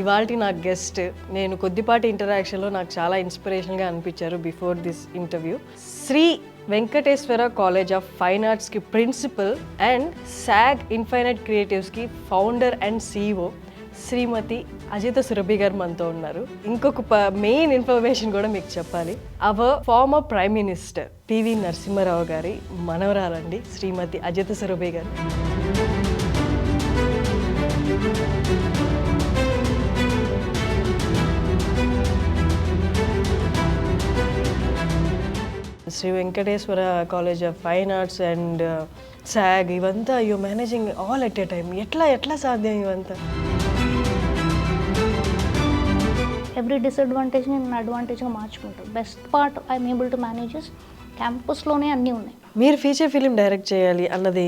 ఇవాల్టి నా గెస్ట్ నేను కొద్దిపాటి ఇంటరాక్షన్లో నాకు చాలా ఇన్స్పిరేషన్గా అనిపించారు before this interview. Shri Venkateswara college of fine ఆర్ట్స్కి ప్రిన్సిపల్ అండ్ సాగ్ ఇన్ఫైనైట్ క్రియేటివ్స్కి founder and CEO Shrimati Ajitha Surabhi garu మనతో ఉన్నారు. ఇంకొక మెయిన్ ఇన్ఫర్మేషన్ కూడా మీకు చెప్పాలి. Our former prime minister PV Narasimha Rao గారి మనవరాలండి Shrimati Ajitha Surabhi garu. Shri Venkateswara college of fine arts and Saag ఇవంతా you managing all at a time. ఎట్లా సాధ్యం ఇవంతా? ఎవ్రీ డిసడ్వాంటేజ్ని నేను అడ్వాంటేజ్గా మార్చుకుంటాను. Best part I'm able to manages క్యాంపస్లోనే అన్నీ ఉన్నాయి. మీరు ఫీచర్ ఫిలిం డైరెక్ట్ చేయాలి అన్నది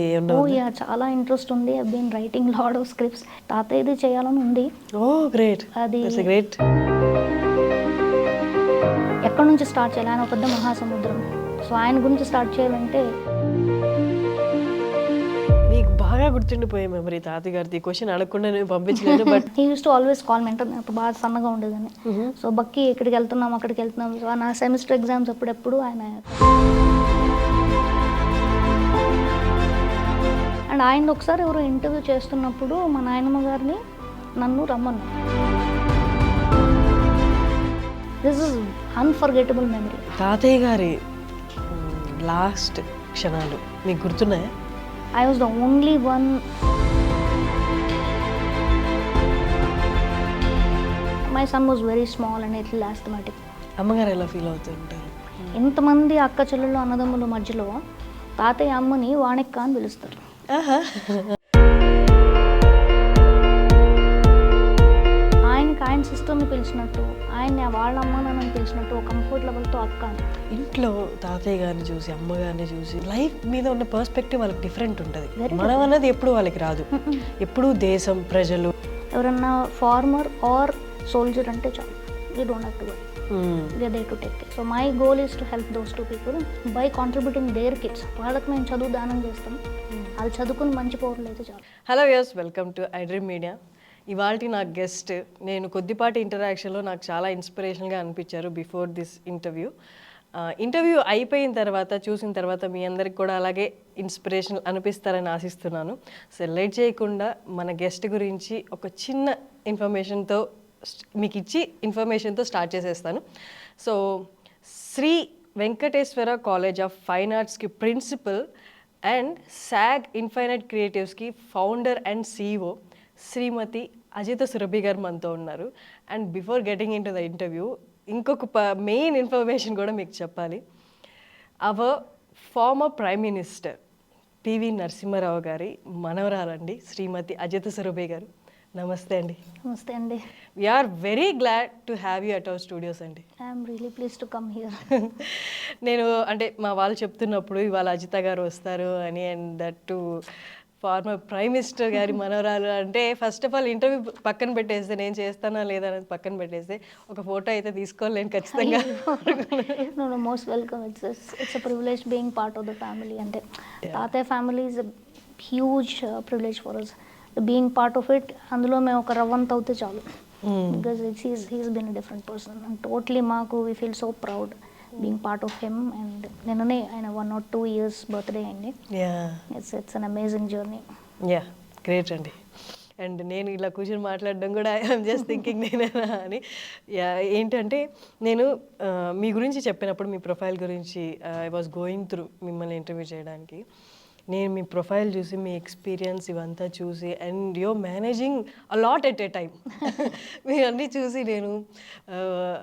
చాలా ఇంట్రెస్ట్ ఉంది. I been writing lot of scripts. తాతయ్యది చేయాలని ఉంది. గ్రేట్. అది గ్రేట్. ఎక్కడి నుంచి స్టార్ట్ చేయాలి? ఆయన ఒక పెద్ద మహాసముద్రం. సో ఆయన గురించి స్టార్ట్ చేయాలంటే మీకు బాగా గుర్తుండిపోయే మెమరీ తాతయ్య గారిది. క్వశ్చన్ అడగకుండా నేను పంపించలేదు. But he use to always call mentor. నాకు బాగా సన్నగా ఉండేదని. సో బక్కి ఇక్కడికి వెళ్తున్నాం అక్కడికి వెళ్తున్నాం. సో నా సెమిస్టర్ ఎగ్జామ్స్ అప్పుడెప్పుడు ఆయన అండ్ ఆయన ఒకసారి ఎవరో ఇంటర్వ్యూ చేస్తున్నప్పుడు మా నాయనమ్మ గారిని నన్ను రమ్మన్నారు. This is unforgettable memory. తాతయ్య గారి లాస్ట్ క్షణాలు మీకు గుర్తున్నాయా? I was the only one. My son was very small and a little asthmatic. అమ్మగారు ఎలా ఫీల్ అవుతుంటారు? ఎంతమంది అక్క చెల్లెళ్ళు అన్నదమ్ముల మధ్యలో తాతయ్య అమ్మని వాణిక్క అని పిలుస్తారు. ఆయన సిస్టర్ని పిలిచినట్టు, ఆయన వాళ్ళ అమ్మ నాన్నని పిలిచినట్టు ఒక కంఫర్ట్ లెవెల్తో అక్క అని. ఇంట్లో తాతయ్య గారిని చూసి అమ్మగారిని చూసి లైఫ్ మీద ఉన్న పర్స్పెక్టివ్ వాళ్ళకి డిఫరెంట్ ఉంటుంది. మనం అన్నది ఎప్పుడు వాళ్ళకి రాదు. ఎప్పుడు దేశం, ప్రజలు, ఎవరన్నా ఫార్మర్ ఆర్ సోల్జర్ అంటే చాలు. You don't have to worry. We are there to take care. So my goal is to help those two people by contributing their kids. వాళ్ళకి మేము చదువు దానం చేస్తాం. వాళ్ళు చదువుకుని మంచి పౌరులు అయితే చాలు. Hello viewers, welcome to iDream media. ఇవాల్టి నా గెస్ట్ నేను కొద్దిపాటి ఇంటరాక్షన్లో నాకు చాలా ఇన్స్పిరేషన్గా అనిపించారు బిఫోర్ దిస్ ఇంటర్వ్యూ అయిపోయిన తర్వాత చూసిన తర్వాత మీ అందరికి కూడా అలాగే ఇన్స్పిరేషన్ అనిపిస్తారని ఆశిస్తున్నాను. సో లేట్ చేయకుండా మన గెస్ట్ గురించి ఒక చిన్న ఇన్ఫర్మేషన్తో మీకు ఇచ్చి ఇన్ఫర్మేషన్తో స్టార్ట్ చేసేస్తాను. So Shri Venkateswara college of fine ఆర్ట్స్కి ప్రిన్సిపల్ అండ్ సాగ్ ఇన్ఫైనైట్ క్రియేటివ్స్కి founder and CEO Shrimati Ajitha Surabhi garu మనతో ఉన్నారు. And before getting into the interview ఇంకొక మెయిన్ ఇన్ఫర్మేషన్ కూడా మీకు చెప్పాలి. Our former prime minister PV Narasimha Rao గారి మనవరాలండి శ్రీమతి అజిత సురభి గారు. నమస్తే అండి. నమస్తే అండి. We're very glad to have you at our studios అండి. I'm really please to come here. నేను అంటే మా వాళ్ళు చెప్తున్నప్పుడు ఇవాళ అజిత గారు వస్తారు అని, and that to farmer prime minister గారి మనవరాలు అంటే ఫస్ట్ ఆఫ్ ఆల్ ఇంటర్వ్యూ పక్కన పెట్టేస్తే, నేను చేస్తానా లేదా అనేది పక్కన పెట్టేస్తే ఒక ఫోటో అయితే తీసుకోలేను ఖచ్చితంగా. No, most welcome. It's a privilege being part of the family. అంటే తాతయ్య family is a huge privilege for us. Being part of it, అందులో మేము ఒక రవ్వంత అవుతే చాలు. Because he's been a different person and totally మాకు we feel so proud being part of him. And నిన్ననే ఆయన 1 or 2 years బర్త్డే అయింది. It's an amazing journey. Great అండి. అండ్ నేను ఇలా కూర్చొని మాట్లాడడం కూడా ఐఎమ్ జస్ట్ థింకింగ్ నేనేనా అని. ఏంటంటే నేను మీ గురించి చెప్పినప్పుడు మీ ప్రొఫైల్ గురించి ఐ వాజ్ గోయింగ్ త్రూ మిమ్మల్ని ఇంటర్వ్యూ చేయడానికి. నేను మీ ప్రొఫైల్ చూసి మీ ఎక్స్పీరియన్స్ ఇవంతా చూసి and your managing a lot at a time మీ అన్నీ చూసి నేను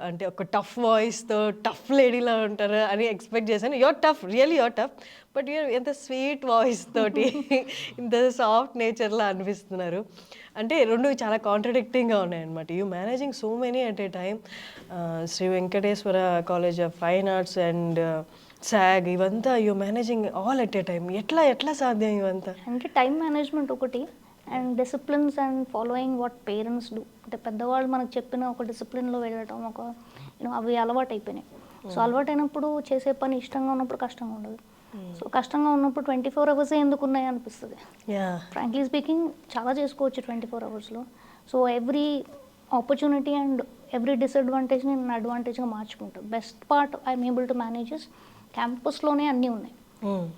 అంటే ఒక టఫ్ వాయిస్తో టఫ్ లేడీలా ఉంటారు అని ఎక్స్పెక్ట్ చేశాను. You're tough, really you're tough, but you're ఎంత స్వీట్ వాయిస్ తోటి ఇంత సాఫ్ట్ నేచర్లా అనిపిస్తున్నారు. అంటే రెండు చాలా కాంట్రడిక్టింగ్గా ఉన్నాయన్నమాట. You managing so many at a time. Shri Venkateswara college of fine arts and Saag ఇవంతా you managing all at a time. ఎట్లా సాధ్యం ఇవంతా? అంటే టైం మేనేజ్మెంట్ ఒకటి, and disciplines and following what parents do. అంటే పెద్దవాళ్ళు మనకు చెప్పిన ఒక డిసిప్లిన్లో వెళ్ళటం, ఒక అవి అలవాటు అయిపోయినాయి. సో అలవాటు అయినప్పుడు చేసే పని ఇష్టంగా ఉన్నప్పుడు కష్టంగా ఉండదు. సో కష్టంగా ఉన్నప్పుడు 24 hours ఎందుకు ఉన్నాయి అనిపిస్తుంది. ఫ్రాంక్లీ స్పీకింగ్ చాలా చేసుకోవచ్చు 24 hours. So every opportunity and every డిసడ్వాంటేజ్ని నేను అడ్వాంటేజ్గా మార్చుకుంటాను. Best part I'm able to manages క్యాంపస్లోనే అన్నీ ఉన్నాయి.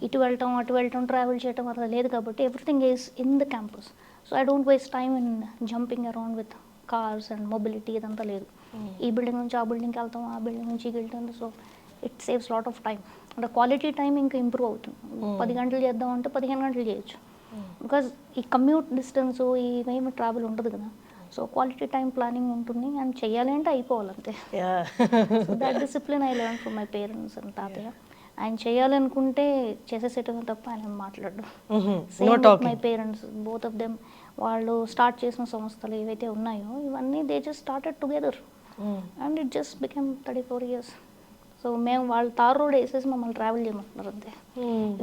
ఇటు వెళ్ళటం అటు వెళ్ళటం ట్రావెల్ చేయటం అట్లా లేదు కాబట్టి everything is in the campus. So I don't waste time in jumping around with cars and mobility ఇదంతా లేదు. ఈ బిల్డింగ్ నుంచి ఆ బిల్డింగ్కి వెళ్తాం, ఆ బిల్డింగ్ నుంచి వెళ్తాం. So it saves lot of time. అంటే క్వాలిటీ టైం ఇంకా ఇంప్రూవ్ అవుతుంది. 10 గంటలు చేద్దాం అంటే 15 గంటలు చేయొచ్చు. బికాజ్ ఈ కమ్యూట్ డిస్టెన్స్ ఇవేమి ట్రావెల్ ఉండదు కదా. సో క్వాలిటీ టైం ప్లానింగ్ ఉంటుంది అండ్ చెయ్యాలి అంటే అయిపోవాలంతే. So that discipline I learn from my parents and తాతయ్య. ఆయన చేయాలనుకుంటే చేసేసేటం తప్ప ఆయన మాట్లాడడం. Same my parents both of them. వాళ్ళు స్టార్ట్ చేసిన సంస్థలు ఏవైతే ఉన్నాయో ఇవన్నీ they just started together and it just became 34 years. So మేము వాళ్ళు తార్ రోడ్ వేసేసి మమ్మల్ని ట్రావెల్ చేయమంటున్నారు అంతే.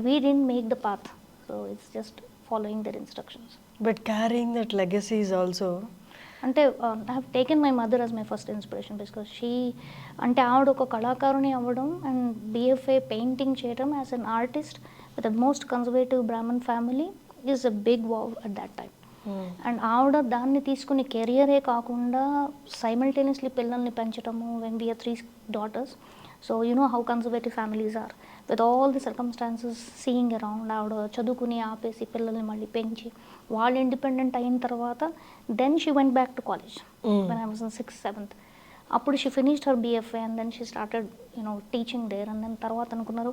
We didn't make the path. So it's just following their instructions. But carrying that legacy is also అంటే I have taken my mother as my first inspiration because she అంటే ఆవిడ ఒక కళాకారుని అవ్వడం అండ్ బిఎఫ్ఏ పెయింటింగ్ చేయడం as an artist with the most conservative Brahmin family is a big wow at that time. And ఆవిడ దాన్ని తీసుకుని కెరియరే కాకుండా సైమల్టేనియస్లీ పిల్లల్ని పెంచడము. When we are 3 daughters. So you know how conservative families are with all the circumstances seeing around. ఆవిడ చదువుకుని ఆపేసి పిల్లల్ని మళ్ళీ పెంచి వాళ్ళు ఇండిపెండెంట్ అయిన తర్వాత then she went back to college when I was in 6th 7th. అప్పుడు she finished her BFA and then she started teaching there. And then తర్వాత అనుకున్నారు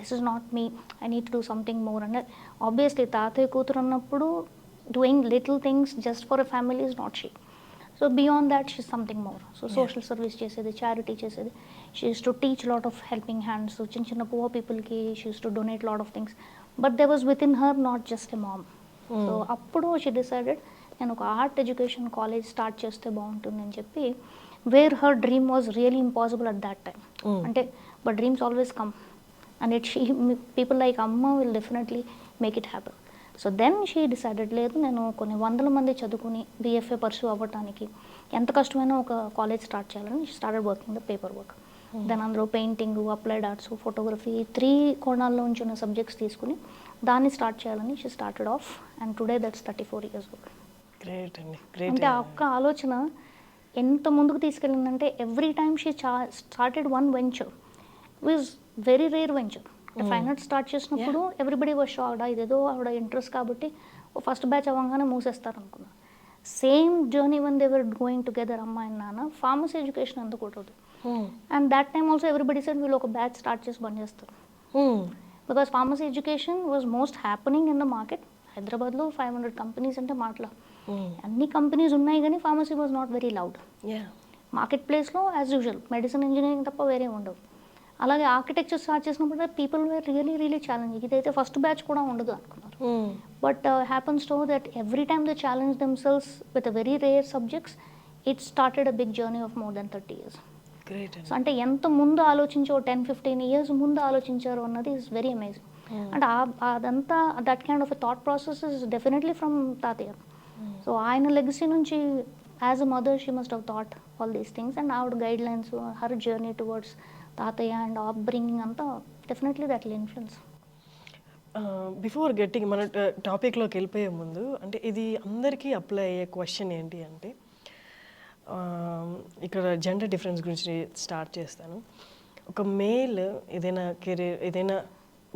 this is not me, I need to do something more. And obviously తాతయ్య కూతురు అన్నప్పుడు doing little things just for a family is not she. So beyond that she's something more. So social service chesedi, charity chesedi. She used to teach a lot of helping hands. So chinna poor people ki she used to donate a lot of things. But there was within her not just a mom. So appudu she decided నేను ఒక art education college start చేస్తే బాగుంటుందని చెప్పి where her dream was really impossible at that time. అంటే but dreams always come and it she people like అమ్మ will definitely make it happen. So then she decided లేదు నేను కొన్ని 100 మంది చదువుకుని బిఎఫ్ఏ పర్సూ అవ్వటానికి ఎంత కష్టమైనా ఒక కాలేజ్ స్టార్ట్ చేయాలని started working the paper work. Then అందులో పెయింటింగ్, అప్లైడ్ ఆర్ట్స్, ఫోటోగ్రఫీ 3 కోణాల్లో ఉంచిన సబ్జెక్ట్స్ తీసుకుని దాన్ని స్టార్ట్ చేయాలని she started off and today that's 34 years old. Great అండి, గ్రేట్. అంటే ఆ ఒక్క ఆలోచన ఎంత ముందుకు తీసుకెళ్ళిందంటే every time she started one venture was very rare venture. Fine arts start చేసినప్పుడు ఎవ్రీబడి వాజ్ షాక్డ్. ఇదేదో ఆవిడ ఇంట్రెస్ట్ కాబట్టి ఫస్ట్ బ్యాచ్ అవ్వగానే మూసేస్తారు అనుకున్నా. Same journey one they were going together అమ్మ అండ్ నాన్న. ఫార్మసీ ఎడ్యుకేషన్ ఎందుకు కొట్టదు and that time also everybody said వీళ్ళు ఒక బ్యాచ్ స్టార్ట్ చేసి బంద్ చేస్తారు. Because pharmacy education was most happening in the market. హైదరాబాద్లో 500 కంపెనీస్ అంటే మాటల అన్ని కంపెనీస్ ఉన్నాయి కానీ pharmacy was not very loud. Market ప్లేస్లో యాజ్ యూజువల్ మెడిసిన్, ఇంజనీరింగ్ తప్ప వేరే ఉండవు. అలాగే ఆర్కిటెక్చర్ స్టార్ట్ చేసినప్పుడు పీపుల్ వేర్ రియలీ ఛాలెంజింగ్. ఇదైతే ఫస్ట్ బ్యాచ్ కూడా ఉండదు అనుకున్నారు. But happens to that every time they challenge themselves with very rare subjects. It started a big journey of more than 30 years. So అంటే ఎంత ముందు ఆలోచించో 10-15 years ముందు ఆలోచించారు అన్నది ఈజ్ వెరీ అమేజింగ్. అంటే అదంతా that kind of a thought process is definitely from తాతయ్య. So ఆయన లెగసీ నుంచి as a mother she must have thought all these things and ఆవిడ guide lines, her journey towards తాతయ్య అండ్ అప్ బ్రింగింగ్ అంతా definitely that will influence. Before getting మన టాపిక్లోకి వెళ్ళిపోయే ముందు అంటే ఇది అందరికీ అప్లై అయ్యే క్వశ్చన్ ఏంటి అంటే ఇక్కడ జెండర్ డిఫరెన్స్ గురించి స్టార్ట్ చేస్తాను. ఒక మేల్ ఏదైనా కెరీర్ ఏదైనా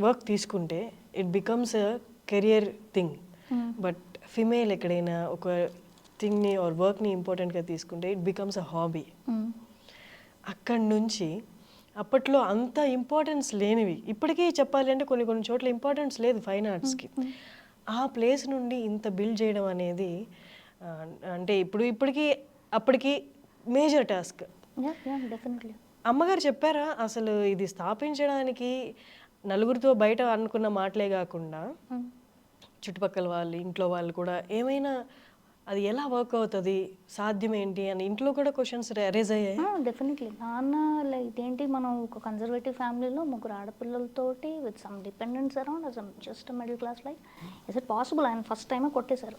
వర్క్ తీసుకుంటే it becomes a career thing. But female ఎక్కడైనా ఒక థింగ్ని ఆర్ వర్క్ని ఇంపార్టెంట్గా తీసుకుంటే ఇట్ బికమ్స్ అ హాబీ. అక్కడి నుంచి అప్పట్లో అంత ఇంపార్టెన్స్ లేనివి ఇప్పటికీ చెప్పాలి అంటే కొన్ని చోట్ల ఇంపార్టెన్స్ లేదు ఫైన్ ఆర్ట్స్కి. ఆ ప్లేస్ నుండి ఇంత బిల్డ్ చేయడం అనేది అంటే ఇప్పటికీ అప్పటికి మేజర్ టాస్క్. అమ్మగారు చెప్పారా అసలు ఇది స్థాపించడానికి నలుగురితో బయట అనుకున్న మాటలే కాకుండా చుట్టుపక్కల వాళ్ళు, ఇంట్లో వాళ్ళు కూడా ఏమైనా అది ఎలా వర్క్ అవుతుంది, సాధ్యం ఏంటి అని ఇంట్లో కూడా క్వశ్చన్స్ అరేజ్ అయ్యాయి? డెఫినెట్లీ. నాన్న లైక్ ఇదేంటి మనం ఒక కన్జర్వేటివ్ ఫ్యామిలీలో 3 ఆడపిల్లలతోటి with some dependence around us just middle class life is it possible? ఆయన ఫస్ట్ టైమే కొట్టేశారు.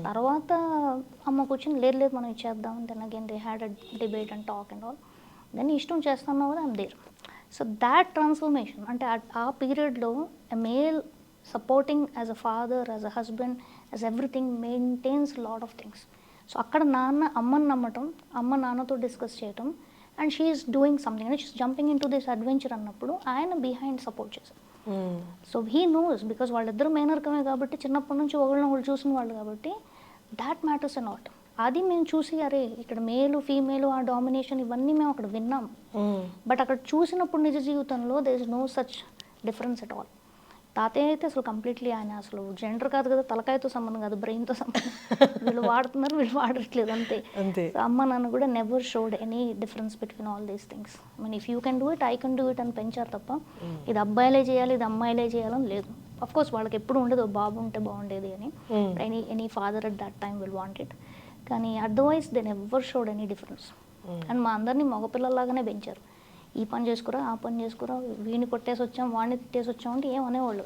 తర్వాత అమ్మ కూర్చొని లేదు మనం ఇచ్చేద్దాం. Then again they had a debate and talk and all. Then ఇష్టం చేస్తున్నావు కదా I'm there. So that transformation అంటే ఆ పీరియడ్లో a male supporting as a father, as a husband, as everything maintains a lot of things. So అక్కడ నాన్న అమ్మని నమ్మటం, అమ్మ నాన్నతో డిస్కస్ చేయటం, and she is doing something అంటే she's jumping into this adventure అన్నప్పుడు ఆయన బిహైండ్ సపోర్ట్ చేశారు. సో హీ నోస్ బికాస్ వాళ్ళిద్దరూ మేనర్కమే కాబట్టి చిన్నప్పటి నుంచి ఒకళ్ళని ఒకళ్ళు చూసిన వాళ్ళు కాబట్టి దాట్ మ్యాటర్స్ అ నాట్. అది మేము చూసి అరే ఇక్కడ మేలు ఫీమేలు ఆ డామినేషన్ ఇవన్నీ మేము అక్కడ విన్నాం, బట్ అక్కడ చూసినప్పుడు నిజ జీవితంలో there is no such difference at all. తాతయ్య అయితే అసలు కంప్లీట్లీ ఆయన అసలు జెండర్ కాదు కదా, తలకాయతో సంబంధం కాదు, బ్రెయిన్తో సంబంధం. వీళ్ళు వాడుతున్నారు వీళ్ళు వాడట్లేదు అంతే. సో అమ్మ నాన్న కూడా never showed any difference between all these things. I mean if you can do it I can do it అని పెంచారు తప్ప ఇది అబ్బాయిలే చేయాలి ఇది అమ్మాయిలే చేయాలని లేదు. అఫ్ కోర్స్ వాళ్ళకి ఎప్పుడు ఉండదు బాబు ఉంటే బాగుండేది అని, any father at that time will want it, కానీ otherwise they never showed any difference. And మా అందరినీ మగపిల్లల్లాగానే పెంచారు. ఈ పని చేసుకురా ఆ పని చేసుకురా, వీడిని కొట్టేసి వచ్చాం వాడిని తిట్టేసి వచ్చాం అంటే ఏమనేవాళ్ళు.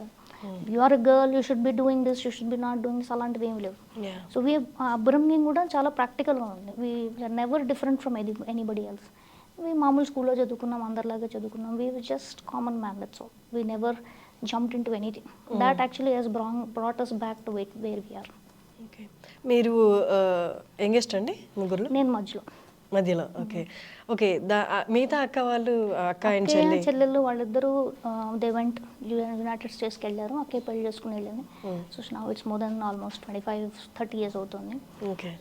You are a girl you should be doing this you should be not doing this అలాంటివి ఏమి లేవు. సో వీ అప్బ్రింగింగ్ కూడా చాలా ప్రాక్టికల్గా ఉంది. We're never different from anybody else. We మామూలు స్కూల్లో చదువుకున్నాం అందరిలాగా చదువుకున్నాం, we just common man that's all. We never jumped into anything. That actually he's brought us back to where we're. Okay, మీరు యంగెస్ట్ అండి ముగ్గురు? నేను మధ్యలో. Okay okay. మిగతా అక్క వాళ్ళు అక్క అండ్ చెల్లెళ్ళు వాళ్ళిద్దరూ దే వెంట్ యునైటెడ్ స్టేట్స్కి వెళ్ళారు. అక్కే పెళ్లి చేసుకుని వెళ్ళింది. So now it's more than almost 25-30 years అవుతుంది.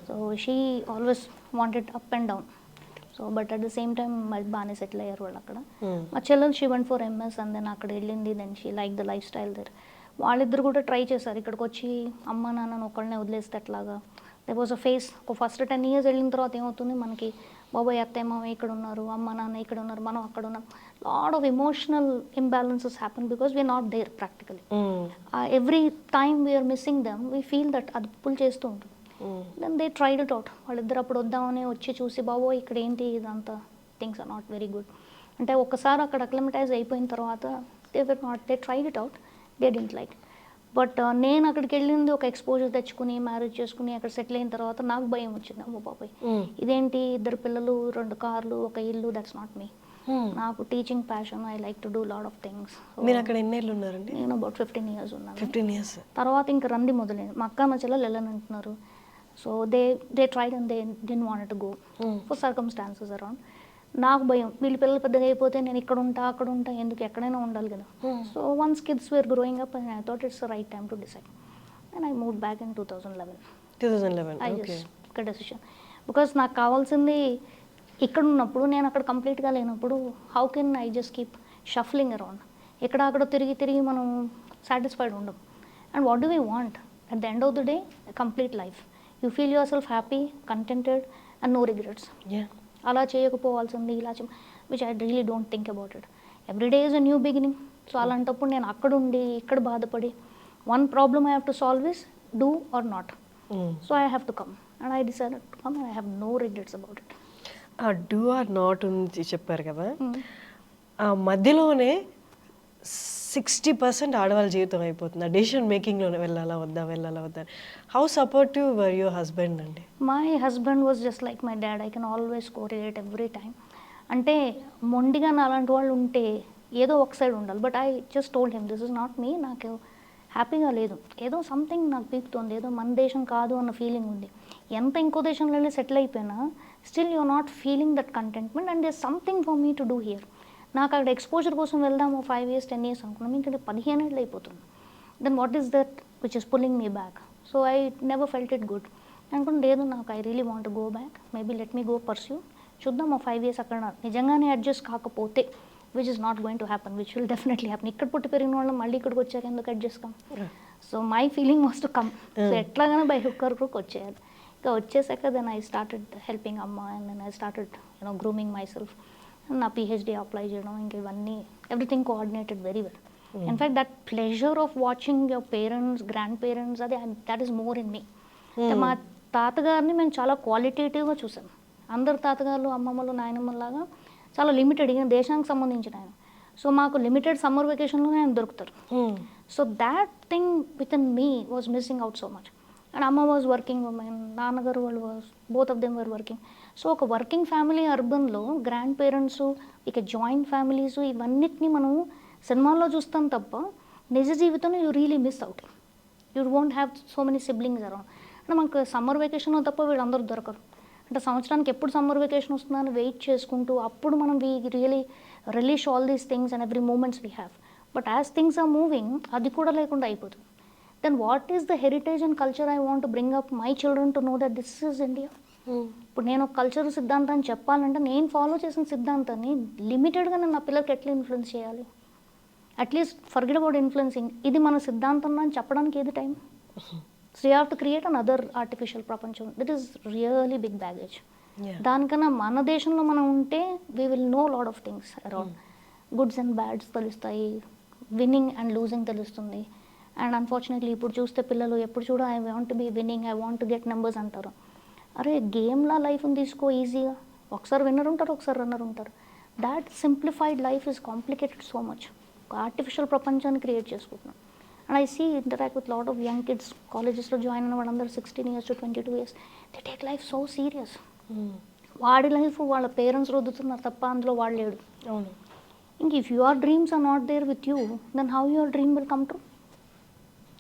So she always wanted up and down. So but at the same time బాగానే సెటిల్ అయ్యారు వాళ్ళు అక్కడ. మా చెల్లెలు she went for MS and then అక్కడ వెళ్ళింది. Then she like the life style there. వాళ్ళిద్దరు కూడా ట్రై చేశారు ఇక్కడికి వచ్చి అమ్మ నాన్నను ఒకళ్ళనే వదిలేస్తే ఎట్లాగా. They was a face. ఒక ఫస్ట్ 10 years వెళ్ళిన తర్వాత ఏమవుతుంది మనకి, బాబాయ్ అత్తయ్య మామ ఇక్కడ ఉన్నారు, అమ్మ నాన్న ఇక్కడ ఉన్నారు, మనం అక్కడ ఉన్నాం. Lot of emotional imbalances happen because we're not there practically. Every time we're missing them we feel that అది పుల్ చేస్తూ ఉంటుంది. Then they tried it out. వాళ్ళిద్దరు అప్పుడు వద్దామని వచ్చి చూసి బాబోయ్ ఇక్కడ ఏంటి ఇదంతా things are not very good అంటే ఒక్కసారి అక్కడ అక్లమటైజ్ అయిపోయిన తర్వాత they tried it out, they didn't like. But నేను అక్కడికి వెళ్ళింది ఒక ఎక్స్పోజర్ తెచ్చుకుని మ్యారేజ్ చేసుకుని అక్కడ సెటిల్ అయిన తర్వాత నాకు భయం వచ్చింది. అమ్మో బాబాయ్ ఇదేంటి 2 పిల్లలు 2 కార్లు 1 ఇల్లు, దట్స్ నాట్ మీ. నాకు teaching passion, I like to do lot of things. మీరు అక్కడ ఎన్ని ఏళ్ళు ఉన్నారండి? నేను అబౌట్ 15 years ఉన్నాను. 15 years తర్వాత ఇంకా రంది మొదలైంది. మా అక్క మా చెల్లెలు వెళ్ళనంటున్నారు. So they tried and they didn't want to go for circumstances around. నాకు భయం వీళ్ళ పిల్లలు పెద్దగా అయిపోతే నేను ఇక్కడ ఉంటా అక్కడ ఉంటా ఎందుకు, ఎక్కడైనా ఉండాలి కదా. So once kids were growing up and I thought it's the right time to decide and I move back in 2011. I just ఒక డెసిషన్ బికాస్ నాకు కావాల్సింది ఇక్కడ ఉన్నప్పుడు, నేను అక్కడ కంప్లీట్గా లేనప్పుడు how can I just keep shuffling around. ఎక్కడ అక్కడ తిరిగి మనం సాటిస్ఫైడ్ ఉండం. And what do we want at the end of the day complete life. You feel yourself happy, కంటెంటెడ్ and no regrets. అలా చేయకపోవాల్సింది ఇలా which I really don't think about it. Every day is a new beginning. So అలాంటప్పుడు నేను అక్కడ ఉండి ఇక్కడ బాధపడి one problem I have to solve is do or not. So I have to come and I decided to come and I have no regrets about it. ఆ do or not నుంచి చెప్పారు కదా, ఆ మధ్యలోనే 60% ఆడవాళ్ళ జీవితం అయిపోతుంది. ఆ డెసిషన్ మేకింగ్లోనే వెళ్ళాలా వద్దా. How supportive were your husband అండి? My husband was just like my dad. I can always correlate every time. అంటే మొండిగా అలాంటి వాళ్ళు ఉంటే ఏదో ఒక సైడ్ ఉండాలి. But I just told him this is not me. నాకు హ్యాపీగా లేదు, ఏదో సంథింగ్ నాకు పీకుతుంది, ఏదో మన దేశం కాదు అన్న ఫీలింగ్ ఉంది. ఎంత ఇంకో దేశంలో వెళ్ళి సెటిల్ అయిపోయినా still you are not feeling that contentment and there something for me to do here. నాకు అక్కడ ఎక్స్పోజర్ కోసం వెళ్దాము 5 years 10 years అనుకున్నాం, ఇంకా 15 ఏళ్ళు అయిపోతుంది. Then what is that which is pulling me back. So I never felt it good. అనుకుని లేదు నాకు I really want go back, maybe let me go pursue. చూద్దాం 5 years అక్కడ నిజంగానే అడ్జస్ట్ కాకపోతే, which is not going to happen, which will definitely happen. ఇక్కడ పుట్టి పెరిగిన వాళ్ళు మళ్ళీ ఇక్కడికి వచ్చాక ఎందుకు adjust come. So my feeling was to come. So ఎట్లాగానే బై హుక్ ఆర్ క్రూక్ వచ్చేయాలి. ఇంకా వచ్చేసాక దెన్ ఐ స్టార్టెడ్ హెల్పింగ్ అమ్మ and then I started grooming myself. నా PhD అప్లై చేయడం ఇంకా ఇవన్నీ everything coordinated very well. In fact that pleasure of watching your parents grandparents అది that is more in me. మా తాతగారిని మేము చాలా క్వాలిటేటివ్గా చూసాం. అందరు తాతగారులు అమ్మమ్మలు నాయనమ్మలాగా చాలా లిమిటెడ్, ఈయన దేశానికి సంబంధించిన ఆయన. సో మాకు లిమిటెడ్ సమ్మర్ వెకేషన్లోనే ఆయన దొరుకుతారు. So that thing with in me was missing out so much. And అమ్మ వాజ్ వర్కింగ్ ఉమెన్, నాన్నగారు వాళ్ళు both of them were working. So ఒక వర్కింగ్ ఫ్యామిలీ అర్బన్లో గ్రాండ్ పేరెంట్స్ ఇక జాయింట్ ఫ్యామిలీస్ ఇవన్నిటిని మనం సినిమాల్లో చూస్తాం తప్ప నిజ జీవితంలో you really miss out. You won't have so many siblings around. అంటే మనకు సమ్మర్ వెకేషన్ తప్ప వీళ్ళందరూ దొరకరు. అంటే సంవత్సరానికి ఎప్పుడు సమ్మర్ వెకేషన్ వస్తుందని వెయిట్ చేసుకుంటూ అప్పుడు మనం we really relish all these things and every moments we have. But as things are moving అది కూడా లేకుండా అయిపోతుంది. Then what is the heritage and culture I want to bring up my children to know that this is India. ఇప్పుడు నేను ఒక culture సిద్ధాంతాన్ని చెప్పాలంటే నేను ఫాలో చేసిన సిద్ధాంతాన్ని లిమిటెడ్గా నేను నా పిల్లలకి ఎట్లా ఇన్ఫ్లుయెన్స్ చేయాలి? అట్లీస్ట్ ఫర్గెట్ అబౌట్ ఇన్ఫ్లుయెన్సింగ్, ఇది మన సిద్ధాంతం అని చెప్పడానికి ఏది time? So you have to create another artificial ప్రపంచం. That is really big baggage. దానికన్నా మన దేశంలో మనం ఉంటే we will know lot of things around. Goods and bads తెలుస్తాయి, విన్నింగ్ అండ్ లూజింగ్ తెలుస్తుంది. అండ్ అన్ఫార్చునేట్లీ ఇప్పుడు చూస్తే పిల్లలు ఎప్పుడు చూడ I want be winning, I want get numbers అంటారు. అరే గేమ్లా లైఫ్ని తీసుకో ఈజీగా, ఒకసారి విన్నర్ ఉంటారు, ఒకసారి రన్నర్ ఉంటారు. That simplified life is complicated so much. ఒక ఆర్టిఫిషియల్ ప్రపంచాన్ని క్రియేట్ చేసుకుంటున్నాం. And I see interact with lot of young kids, కాలేజెస్లో జాయిన్ అయిన వాళ్ళందరూ 16 years to 22 years, they take life so serious. వాడి లైఫ్ వాళ్ళ పేరెంట్స్ రుద్దుతున్నారు తప్ప అందులో వాడు లేడు. అవును. ఇంక if your dreams are not there with you, then how your dream will come true?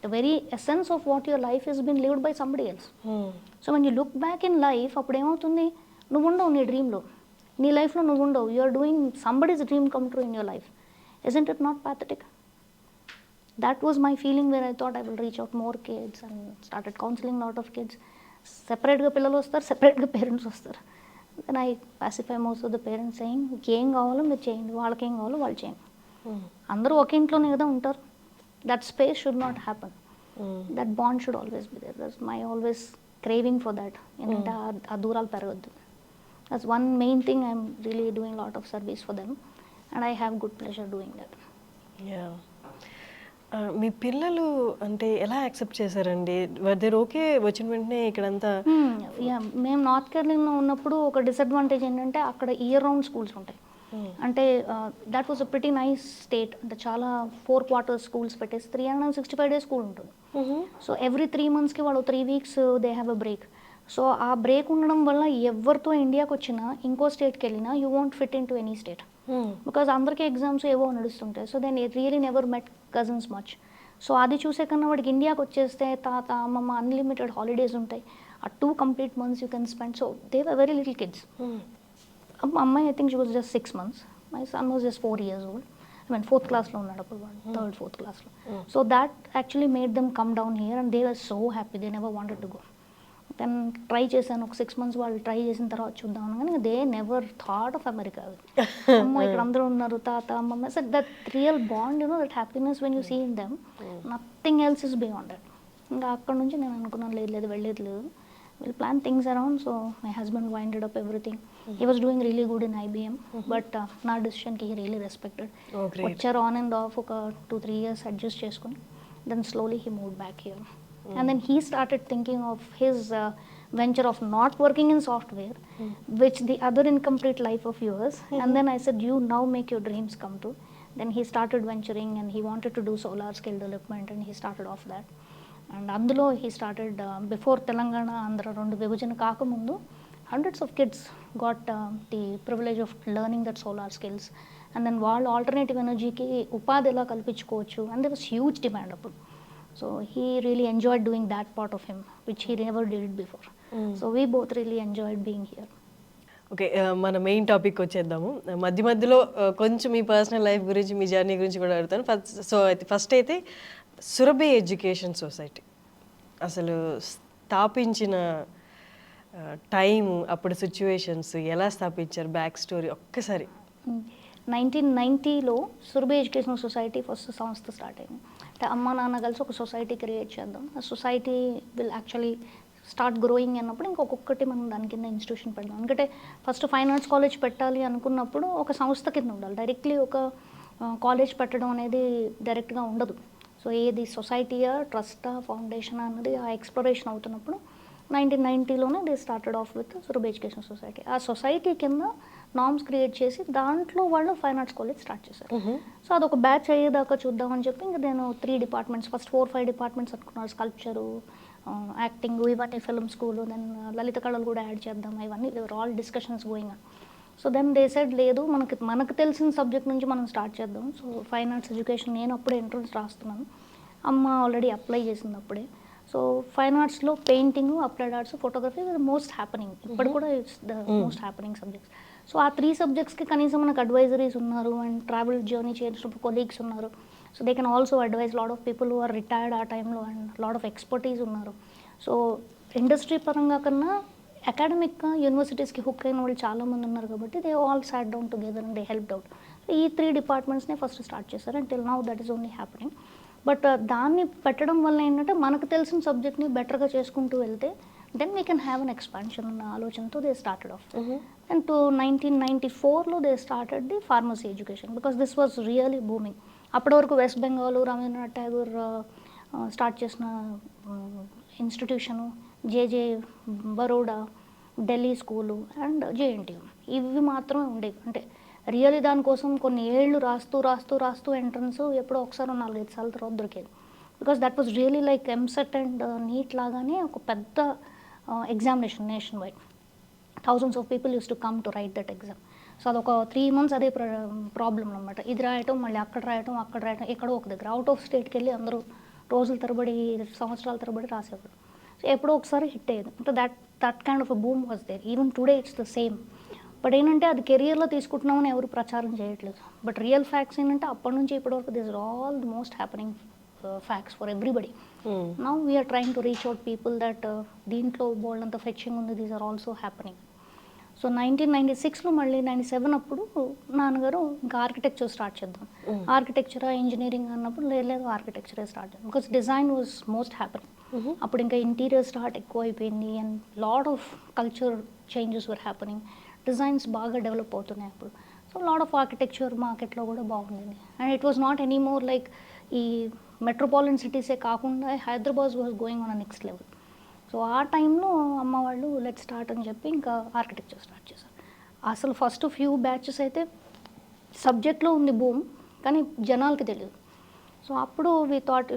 The very essence of what your life has been lived by somebody else. So when you look back in life, అప్పుడు ఏమవుతుంది, నువ్వు ఉండవు నీ డ్రీమ్లో, నీ లైఫ్లో నువ్వు ఉండవు. You are doing somebody's dream come true in your life. Isn't it not pathetic? That was my feeling where I thought I will reach out more kids and started counseling lot of kids. సెపరేట్గా పిల్లలు వస్తారు, సెపరేట్గా parents వస్తారు. Then I pacify most of the parents saying ఏం కావాలో మీరు చేయండి, వాళ్ళకి ఏం కావాలో వాళ్ళు చేయండి. అందరూ ఒక ఇంట్లోనే కదా ఉంటారు. That space should not happen. That bond should always be there. That's my always craving for that. And ఆ దూరాలు పెరగద్దు. That's one main thing. I'm really doing a lot of service for them and I have good pleasure doing that. Yeah. మీ పిల్లలు అంటే ఎలా accept చేశారండి? Were okay వచ్చిన వెంటనే ఇక్కడంతా? మేము నార్త్ కేరళలో ఉన్నప్పుడు ఒక డిసడ్వాంటేజ్ ఏంటంటే అక్కడ ఇయర్ రౌండ్ స్కూల్స్ ఉంటాయి. అంటే that was a pretty nice state. అంటే చాలా 4 quarters స్కూల్స్ పెట్టేసి 365 days స్కూల్ ఉంటుంది. సో ఎవ్రీ 3 monthsకి వాళ్ళు 3 weeks they have a break. So ఆ బ్రేక్ ఉండడం వల్ల ఎవరితో ఇండియాకి వచ్చినా ఇంకో స్టేట్కి వెళ్ళినా you want fit in to any state, because అందరికీ ఎగ్జామ్స్ ఏవో నడుస్తుంటాయి. So then really never met cousins much. So అది చూసే కన్నా వాడికి ఇండియాకి వచ్చేస్తే తాత అమ్మమ్మ అన్లిమిటెడ్ హాలిడేస్ ఉంటాయి. ఆ 2 complete months you can spend. So they were very little kids. అమ్మాయి I think she was just 6 months. My son was just 4 years old. I mean 4th classలో ఉన్నాడు అప్పుడు వాడు, 3rd 4th classలో. So that actually made them come down here and they were so happy. They never wanted to go. Then try చేశాను ఒక 6 months. వాళ్ళు try చేసిన తర్వాత చూద్దాం కానీ they never thought of America. అమ్మ ఇక్కడ అందరూ ఉన్నారు, తాత అమ్మమ్మ. So that real bond, you know, that happiness when you see in them, nothing else is beyond that. ఇంకా అక్కడ నుంచి నేను అనుకున్నాను లేదు వెళ్ళేది లేదు, we'll plan things around. So my husband winded up everything. He was doing really good in IBM, but నా decision కి he really respected. వచ్చారు on and off ఒక 2-3 years adjust చేసుకుని, then slowly he moved back here. And then he started thinking of his venture of not working in software, which the other incomplete life of yours. And then I said, you now make your dreams come true. Then he started venturing and he wanted to do solar skill development and he started off that. And అందులో he started before Telangana Andhra 2 విభజన కాకముందు hundreds of kids got the privilege of learning that solar skills. And then వాళ్ళు alternative ఎనర్జీకి ఉపాధి ఎలా కల్పించుకోవచ్చు, and there was huge demand అప్పుడు. So he really enjoyed doing that part of him which he never did before. So we both really enjoyed being here. Okay, మన main topic వచ్చేద్దాము. మధ్యలో కొంచెం మీ personal life గురించి, మీ journey గురించి కూడా అడుగుతాను. First అయితే Surabhi education society అసలు స్థాపించిన టైము, అప్పుడు సిచ్యువేషన్స్, ఎలా స్థాపించారు, బ్యాక్ స్టోరీ ఒక్కసారి. 1990లో సురభి ఎడ్యుకేషన్ సొసైటీ ఫస్ట్ సంస్థ స్టార్ట్ అయింది. అంటే అమ్మ నాన్న కలిసి ఒక సొసైటీ క్రియేట్ చేద్దాం, ఆ society will actually start growing అన్నప్పుడు ఇంకొకటి మనం దాని కింద ఇన్స్టిట్యూషన్ పెడదాం. ఎందుకంటే ఫస్ట్ ఫైన్ ఆర్ట్స్ కాలేజ్ పెట్టాలి అనుకున్నప్పుడు ఒక సంస్థ కింద ఉండాలి, డైరెక్ట్లీ ఒక కాలేజ్ పెట్టడం అనేది డైరెక్ట్గా ఉండదు. సో ఏది సొసైటీయా, ట్రస్టా, ఫౌండేషన్ అన్నది ఆ ఎక్స్ప్లోరేషన్ అవుతున్నప్పుడు 1990లోనే they started off with Surabhi education society. ఆ సొసైటీ కింద నామ్స్ క్రియేట్ చేసి దాంట్లో వాళ్ళు ఫైన్ ఆర్ట్స్ కాలేజ్ స్టార్ట్ చేశారు. సో అదొక బ్యాచ్ అయ్యేదాకా చూద్దామని చెప్పి ఇంకా నేను 3 departments, ఫస్ట్ 4-5 departments అనుకున్నారు. స్కల్ప్చరు, యాక్టింగ్, ఇవన్నీ ఫిల్మ్ స్కూల్, దెన్ లలిత కళలు కూడా యాడ్ చేద్దాం, ఇవన్నీ all discussions going on. So then they said లేదు, మనకు తెలిసిన సబ్జెక్ట్ నుంచి మనం స్టార్ట్ చేద్దాం. సో ఫైన్ ఆర్ట్స్ ఎడ్యుకేషన్ నేను అప్పుడే ఎంట్రన్స్ రాస్తున్నాను, అమ్మ ఆల్రెడీ అప్లై చేసింది అప్పుడే. సో సో ఫైన్ ఆర్ట్స్లో painting, applied arts, photography most happening. ఇప్పుడు కూడా it's the most happening subjects. So ఆ 3 సబ్జెక్ట్స్కి కనీసం మనకు అడ్వైజరీస్ ఉన్నారు అండ్ ట్రావెల్ జర్నీ చేసినప్పుడు కొలీగ్స్ ఉన్నారు. So they can also advise lot of people who are retired ఆ టైంలో అండ్ లాట్ ఆఫ్ ఎక్స్పర్టీస్ ఉన్నారు. సో ఇండస్ట్రీ పరంగా కన్నా అకాడమిక్గా యూనివర్సిటీస్కి హుక్ అయిన వాళ్ళు చాలామంది ఉన్నారు కాబట్టి they all sat down together and they helped out. ఈ 3 డిపార్ట్మెంట్స్నే ఫస్ట్ స్టార్ట్ చేశారు and till now that is only happening. But దాన్ని పెట్టడం వల్ల ఏంటంటే మనకు తెలిసిన సబ్జెక్ట్ని బెటర్గా చేసుకుంటూ వెళ్తే then we can have an expansion అన్న ఆలోచనతో they started off. And to 1994లో they started the pharmacy education because this was really booming. అప్పటి వరకు వెస్ట్ బెంగాల్, రవీంద్రనాథ్ ఠాగూర్ స్టార్ట్ చేసిన institution, JJ Baroda, Delhi school and JNTU ఇవి మాత్రమే ఉండేవి. అంటే రియలీ దానికోసం కొన్ని ఏళ్ళు రాస్తూ ఎంట్రన్స్ ఎప్పుడో ఒకసారి 4-5 సార్లు తర్వాత దొరికేది. Because that was really like EAMCET and NEET లాగానే ఒక పెద్ద examination nation wide. Thousands of people use to come to write that exam. So అదొక 3 months అదే ప్రాబ్లం అనమాట. ఇది రాయటం, మళ్ళీ అక్కడ రాయటం, ఎక్కడో ఒక దగ్గర అవుట్ ఆఫ్ స్టేట్కి వెళ్ళి అందరూ రోజుల తరబడి, సంవత్సరాల తరబడి రాసేవారు. సో ఎప్పుడో ఒకసారి హిట్ అయ్యేది. అంటే that kind of a boom was there. Even today it's the same. But ఏంటంటే అది కెరియర్లో తీసుకుంటున్నామని ఎవరు ప్రచారం చేయట్లేదు. బట్ రియల్ ఫ్యాక్ట్స్ ఏంటంటే అప్పటి నుంచి ఇప్పటివరకు this are all the most happening facts for everybody. Now we're trying to reach out people that దీంట్లో బోల్డ్ అంత ఫెచ్చింగ్ ఉంది, these are also happening. So 1996లో మళ్ళీ 97 అప్పుడు నాన్నగారు ఇంకా ఆర్కిటెక్చర్ స్టార్ట్ చేద్దాం, ఆర్కిటెక్చరా ఇంజనీరింగ్ అన్నప్పుడు లేదు ఆర్కిటెక్చరే స్టార్ట్ చేద్దాం because design was most happening. అప్పుడు ఇంకా ఇంటీరియర్ స్టార్ట్ ఎక్కువ అయిపోయింది and lot of culture changes were happening. Designs బాగా డెవలప్ అవుతున్నాయి అప్పుడు. సో లాట్ ఆఫ్ ఆర్కిటెక్చర్ మార్కెట్లో కూడా బాగుండింది and it was not any more like ఈ మెట్రోపాలిటన్ సిటీసే కాకుండా Hyderabad was going on next level. So ఆ టైంలో అమ్మ వాళ్ళు లెట్ స్టార్ట్ అని చెప్పి ఇంకా ఆర్కిటెక్చర్ స్టార్ట్ చేశారు. అసలు ఫస్ట్ ఫ్యూ బ్యాచెస్ అయితే సబ్జెక్ట్లో ఉంది బూమ్, కానీ జనాలకి తెలియదు. సో అప్పుడు we thought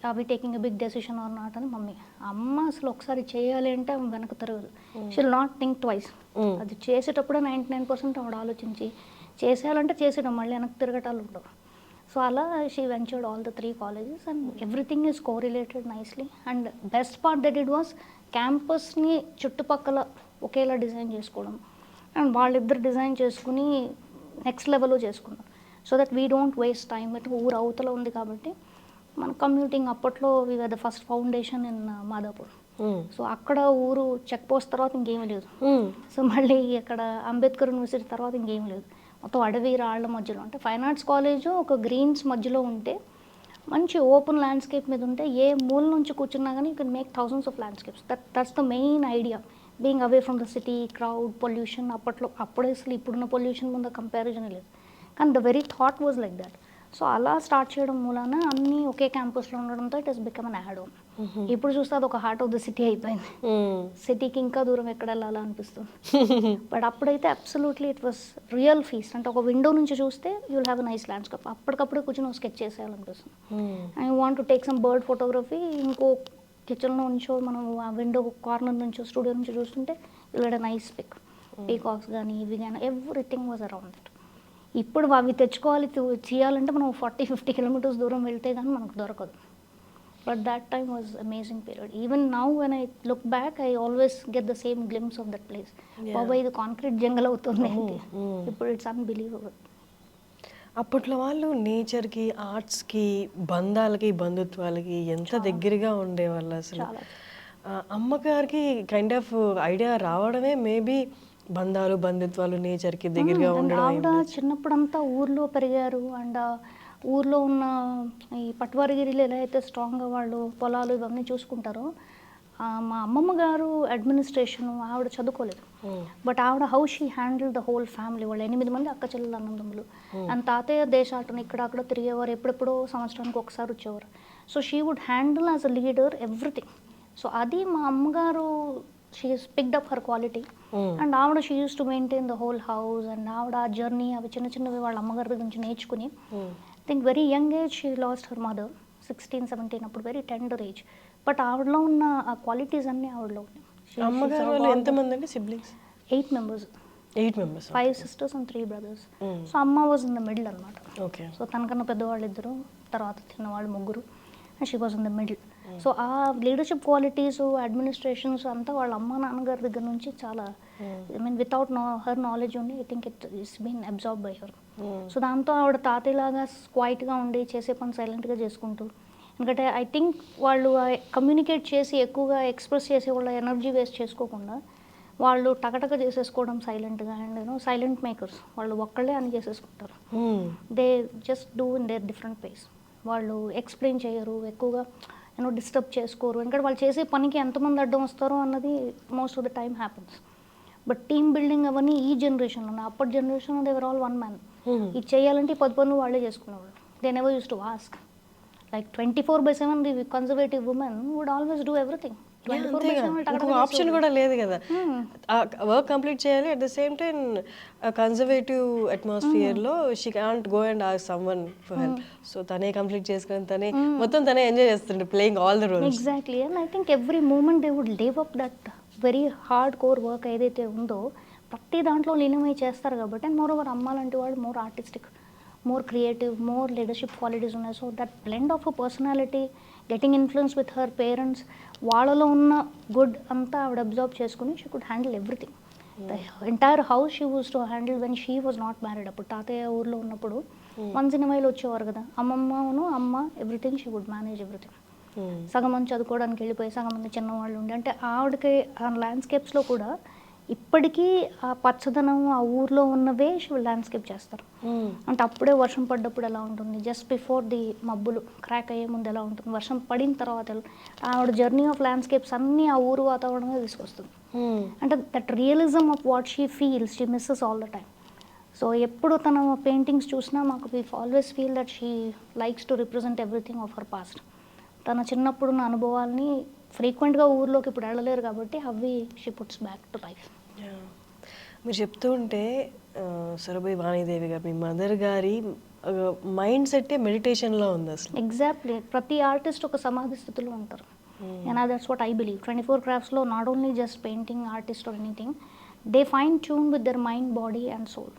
are we taking a big decision or not అని మమ్మీ. అమ్మ అసలు ఒకసారి చేయాలి అంటే ఆమె వెనక తిరగదు. She will not think twice. అది చేసేటప్పుడే 99% ఆవిడ ఆలోచించి చేసేయాలంటే చేసేయడం, మళ్ళీ వెనక్కి తిరగటాలు ఉండవు. సో అలా she ventured all the 3 colleges and everything is correlated nicely. And best part that it was క్యాంపస్ని చుట్టుపక్కల ఒకేలా డిజైన్ చేసుకోవడం అండ్ వాళ్ళిద్దరు డిజైన్ చేసుకుని నెక్స్ట్ లెవెల్లో చేసుకున్నారు. So that we don't waste time. అంటే ఊరు అవతల ఉంది కాబట్టి మన కమ్యూటింగ్ అప్పట్లో we were the first foundation in Madhapur. So అక్కడ ఊరు చెక్ పోస్ట్ తర్వాత ఇంకేమీ లేదు. సో మళ్ళీ అక్కడ అంబేద్కర్ యూనివర్సిటీ తర్వాత ఇంకేమీ లేదు. మొత్తం అడవి రాళ్ల మధ్యలో. అంటే ఫైన్ ఆర్ట్స్ కాలేజ్ ఒక గ్రీన్స్ మధ్యలో ఉంటే మంచి ఓపెన్ ల్యాండ్స్కేప్ మీద ఉంటే ఏ మూల నుంచి కూర్చున్నా కానీ you can make thousands of landscapes. That's the main idea, being away from the city, crowd, pollution. అప్పుడే అసలు ఇప్పుడున్న పొల్యూషన్ ముందు కంపారిజన్ లేదు, కానీ the very thought was like that. So అలా స్టార్ట్ చేయడం మూలాన అన్నీ ఒకే క్యాంపస్లో ఉండడంతో it has become an add on. ఇప్పుడు చూస్తే అది ఒక హార్ట్ ఆఫ్ ద సిటీ అయిపోయింది. సిటీకి ఇంకా దూరం ఎక్కడ వెళ్ళాలా అనిపిస్తుంది. బట్ అప్పుడైతే absolutely it was real feast. అంటే ఒక విండో నుంచి చూస్తే you will have a nice landscape. అప్పటికప్పుడే కూర్చొని స్కెచ్ చేసేయాలనిపిస్తుంది. And you want to take some bird photography, ఇంకో కిచెన్లో నుంచో మనం ఆ విండో కార్నర్ నుంచో స్టూడియో నుంచి చూస్తుంటే you will get a nice pic. Peacocks కానీ ఇవి కానీ ఎవ్రీథింగ్ వాజ్ అరౌండ్ దట్. ఇప్పుడు అవి తెచ్చుకోవాలి చేయాలంటే మనం 40-50 kilometers దూరం వెళ్తే కానీ మనకు దొరకదు. But that time was amazing period. Even now when I look back I always get the same glimpse of that place. బాబా ఇది కాంక్రీట్ జంగల్ అవుతుంది అంటే ఇప్పుడు ఇట్స్ అన్బిలీవబుల్. అప్పట్లో వాళ్ళు నేచర్కి, ఆర్ట్స్కి, బంధాలకి, బంధుత్వాలకి ఎంత దగ్గరగా ఉండేవాళ్ళు అసలు. అమ్మగారికి కైండ్ ఆఫ్ ఐడియా రావడమే మేబీ బంధాలు, బంధుత్వాలు, నేచర్కి దగ్గరగా ఉండడం. ఆవిడ చిన్నప్పుడంతా ఊర్లో పెరిగారు అండ్ ఊర్లో ఉన్న ఈ పట్వారిగిరిలో ఎలా అయితే స్ట్రాంగ్గా వాళ్ళు పొలాలు ఇవన్నీ చూసుకుంటారో, మా అమ్మమ్మ గారు అడ్మినిస్ట్రేషన్ ఆవిడ చదువుకోలేదు. బట్ ఆవిడ how she handle the whole family. వాళ్ళు 8 మంది అక్క చెల్లెలు అన్నదమ్ములు. అండ్ తాతయ్య దేశాటన ఇక్కడ అక్కడ తిరిగేవారు, ఎప్పుడెప్పుడో సంవత్సరానికి ఒకసారి వచ్చేవారు. So she would handle as a leader everything. So అది మా అమ్మగారు she is picked up her quality. And ఆవిడ she use to maintain the whole house. And ఆవిడ ఆ జర్నీ అవి చిన్నవి వాళ్ళ అమ్మగారి దగ్గర నుంచి నేర్చుకుని I think very young age she lost her mother, 16-17 అప్పుడు, వెరీ టెండర్ ఏజ్. బట్ ఆవిడలో ఉన్న ఆ క్వాలిటీస్ అన్నీ ఆవిడలో ఉన్నాయి. అమ్మగారు వాళ్ళు ఎంతమంది అండి siblings? 8 members. 8 members. 5 sisters and 3 brothers. So అమ్మ వాజ్ ఇన్ ద మిడిల్ అనమాట. ఓకే. సో తనకన్నా పెద్దవాళ్ళు 2, తర్వాత చిన్నవాళ్ళు 3 and she was in the middle. So ఆ లీడర్షిప్ క్వాలిటీస్, అడ్మినిస్ట్రేషన్స్ అంతా వాళ్ళ అమ్మ నాన్నగారి దగ్గర నుంచి చాలా, I mean without her knowledge only I think it's been absorb by her. So దాంతో ఆవిడ తాతయ్యలాగా క్వైట్గా ఉండి చేసే పని సైలెంట్గా చేసుకుంటూ, ఎందుకంటే ఐ థింక్ వాళ్ళు కమ్యూనికేట్ చేసి ఎక్కువగా ఎక్స్ప్రెస్ చేసే వాళ్ళ ఎనర్జీ వేస్ట్ చేసుకోకుండా వాళ్ళు టకటక చేసేసుకోవడం సైలెంట్గా, అండ్ యూనో సైలెంట్ మేకర్స్ వాళ్ళు ఒక్కళ్ళే అని చేసేసుకుంటారు. They just do in their different pace. వాళ్ళు ఎక్స్ప్లెయిన్ చేయరు ఎక్కువగా, యూనో డిస్టర్బ్ చేసుకోరు, ఎందుకంటే వాళ్ళు చేసే పనికి ఎంతమంది అడ్డం వస్తారో అన్నది most of the time happens. But team building అవన్నీ ఈ జనరేషన్లో, అప్పటి జనరేషన్లో దేవర్ ఆల్ వన్ మ్యాన్. ఇది చేయాలంటే 10 పనులు వాళ్ళే చేసుకునేవాళ్ళు. They never use to ask. Like 24/7 the conservative women would always do everything. 24/7 option కూడా లేదు కదా, వర్క్ కంప్లీట్ చేయాలి, at the same time conservative అట్మాస్ఫియర్లో she can't go and ask someone for help. So తనే కంప్లీట్ చేసుకొని తనే మొత్తం తనే ఎంజాయ్ చేస్తుండే playing all the roles. Exactly. And I think every moment they would live up that very hard core work ఏదైతే ఉందో ప్రతి దాంట్లో లీనమై చేస్తారు కాబట్టి. అండ్ మోర్ ఓవర్ అమ్మ లాంటి వాళ్ళు more artistic, more creative, more leadership qualities ఉన్నాయి. So that blend of a personality, getting influence with her parents, వాళ్ళలో ఉన్న గుడ్ అంతా ఆవిడ అబ్జర్వ్ చేసుకుని she could handle everything. The entire house she use to handle when she was not married. అప్పుడు తాతయ్య ఊర్లో ఉన్నప్పుడు వన్స్ ఇన్ వైల్ వచ్చేవారు కదా, అమ్మ everything she would manage everything. సగం మంది చదువుకోవడానికి వెళ్ళిపోయి సగం మంది చిన్నవాళ్ళు ఉండి, అంటే ఆవిడకి ఆ ల్యాండ్స్కేప్స్లో కూడా ఇప్పటికీ ఆ పచ్చదనం ఆ ఊర్లో ఉన్నవే ల్యాండ్స్కేప్ చేస్తారు. అంటే అప్పుడే వర్షం పడ్డప్పుడు ఎలా ఉంటుంది, జస్ట్ బిఫోర్ ది మబ్బులు క్రాక్ అయ్యే ముందు ఎలా ఉంటుంది, వర్షం పడిన తర్వాత ఆవిడ జర్నీ ఆఫ్ ల్యాండ్స్కేప్స్ అన్నీ ఆ ఊరు వాతావరణంగా తీసుకొస్తుంది. అంటే that realism of what she feels she misses all the time. So ఎప్పుడు తన పెయింటింగ్స్ చూసినా మాకు we always feel that she likes to represent everything of her past. తన చిన్నప్పుడున్న అనుభవాల్ని ఫ్రీక్వెంట్గా ఊర్లోకి ఇప్పుడు వెళ్ళలేరు కాబట్టి అవి she puts back to life. మీరు చెప్తూ ఉంటే సురభి వాణీదేవి గారు, మీ మదర్ గారి మైండ్ సెట్టే మెడిటేషన్లో ఉంది అసలు. ఎగ్జాక్ట్లీ. ప్రతి ఆర్టిస్ట్ ఒక సమాధి స్థితిలో ఉంటారు. And that's what I believe. 24 క్రాఫ్ట్స్లో not only just painting artist or anything, they fine tune with their mind, body and soul.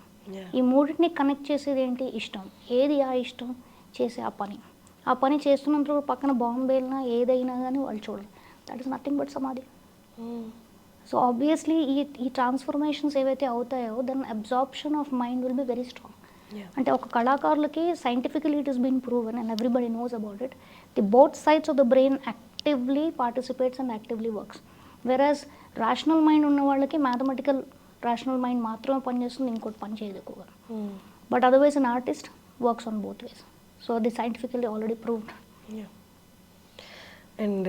ఈ మూడింటిని కనెక్ట్ చేసేది ఏంటి? ఇష్టం. ఏది ఆ ఇష్టం? చేసే ఆ పని చేస్తున్నంత పక్కన బాంబు వెళ్ళినా ఏదైనా కానీ వాళ్ళు చూడరు. That is nothing but samadhi. So obviously ఈ ట్రాన్స్ఫర్మేషన్స్ ఏవైతే అవుతాయో then absorption of mind will be very strong. అంటే ఒక కళాకారులకి scientifically it is been proven and everybody knows about it, the both sides of the brain actively participates and actively works. Whereas rational mind ఉన్న వాళ్ళకి mathematical rational mind మాత్రమే పనిచేస్తుంది, ఇంకోటి పని చేయదు ఎక్కువగా. But otherwise an artist works on both ways. So the scientifically already proved. And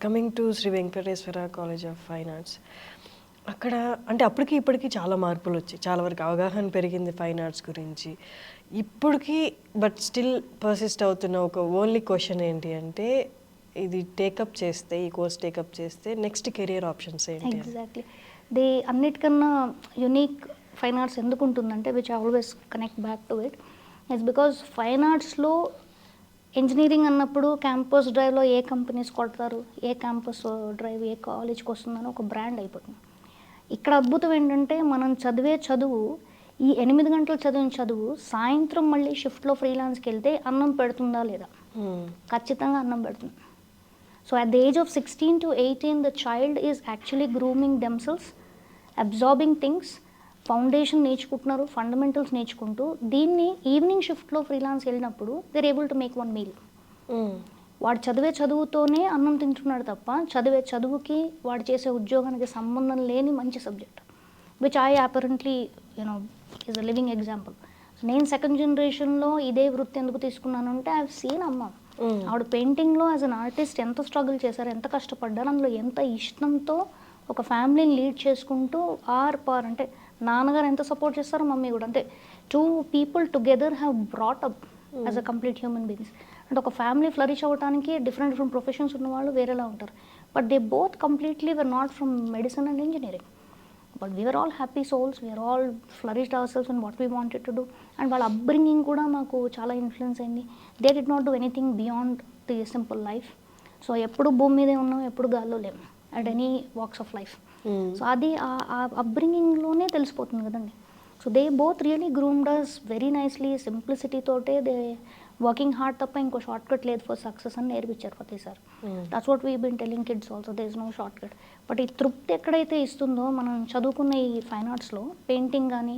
coming to Shri Venkateswara college of fine arts, అక్కడ అంటే అప్పటికి ఇప్పటికీ చాలా మార్పులు వచ్చాయి, చాలా వరకు అవగాహన పెరిగింది ఫైన్ ఆర్ట్స్ గురించి. ఇప్పటికీ బట్ స్టిల్ పర్సిస్ట్ అవుతున్న ఒక ఓన్లీ క్వశ్చన్ ఏంటి అంటే, ఇది టేకప్ చేస్తే, ఈ కోర్స్ టేకప్ చేస్తే నెక్స్ట్ కెరియర్ ఆప్షన్స్ ఏంటి? ఎగ్జాక్ట్లీ. ది అన్నిటికన్నా యునీక్ ఫైన్ ఆర్ట్స్ ఎందుకు ఉంటుందంటే, which I always connect back to it, it's because fine ఆర్ట్స్లో ఇంజనీరింగ్ అన్నప్పుడు క్యాంపస్ డ్రైవ్లో ఏ కంపెనీస్ కొడతారు, ఏ క్యాంపస్ డ్రైవ్ ఏ కాలేజ్కి వస్తుందని ఒక బ్రాండ్ అయిపోతుంది. ఇక్కడ అద్భుతం ఏంటంటే, మనం చదివే చదువు, ఈ 8 గంటలు చదివిన చదువు సాయంత్రం మళ్ళీ షిఫ్ట్లో ఫ్రీలాన్స్కి వెళ్తే అన్నం పెడుతుందా లేదా? ఖచ్చితంగా అన్నం పెడుతుంది. So at the age of 16 to 18 the child is actually grooming themselves, absorbing things, foundation నేర్చుకుంటున్నారు, ఫండమెంటల్స్ నేర్చుకుంటూ, దీన్ని ఈవినింగ్ షిఫ్ట్లో ఫ్రీలాన్స్ వెళ్ళినప్పుడు they're able to make one meal. వాడు చదివే చదువుతోనే అన్నం తింటున్నాడు తప్ప చదివే చదువుకి వాడు చేసే ఉద్యోగానికి సంబంధం లేని మంచి subject, which I apparently you know is a living example. నేను సెకండ్ జనరేషన్లో ఇదే వృత్తి ఎందుకు తీసుకున్నాను అంటే, ఐ హావ్ సీన్ అమ్మ ఆవిడ పెయింటింగ్లో యాజ్ అన్ ఆర్టిస్ట్ ఎంత స్ట్రగుల్ చేశారు, ఎంత కష్టపడ్డారు, అందులో ఎంత ఇష్టంతో ఒక ఫ్యామిలీని లీడ్ చేసుకుంటూ అంటే నాన్నగారు ఎంత సపోర్ట్ చేస్తారో మమ్మీ కూడా అంతే. 2 people together have brought up as a complete human beings. అంటే ఒక ఫ్యామిలీ ఫ్లరిష్ అవ్వడానికి డిఫరెంట్ ప్రొఫెషన్స్ ఉన్న వాళ్ళు వేరేలా ఉంటారు, but they both completely were not from medicine and engineering, but we're all happy souls, we're all flourished our cells in what we wanted to do. And వాళ్ళ upbringing కూడా మాకు చాలా influence అయింది. They did not do anything beyond the simple life. So ఎప్పుడు భూమి మీదే ఉన్నాం, ఎప్పుడు గాల్లో లేము at any walks of life. So అది ఆ అప్బ్రింగింగ్లోనే తెలిసిపోతుంది కదండి. So they both really groomed us very nicely, simplicity తోటే వర్కింగ్ హార్డ్ తప్ప ఇంకో షార్ట్ కట్ లేదు ఫర్ సక్సెస్ అని నేర్పించారు ప్రతిసారి. That's what we been telling kids also, there is no short cut. But ఈ తృప్తి ఎక్కడైతే ఇస్తుందో మనం చదువుకున్న ఈ ఫైన్ ఆర్ట్స్లో, పెయింటింగ్ కానీ,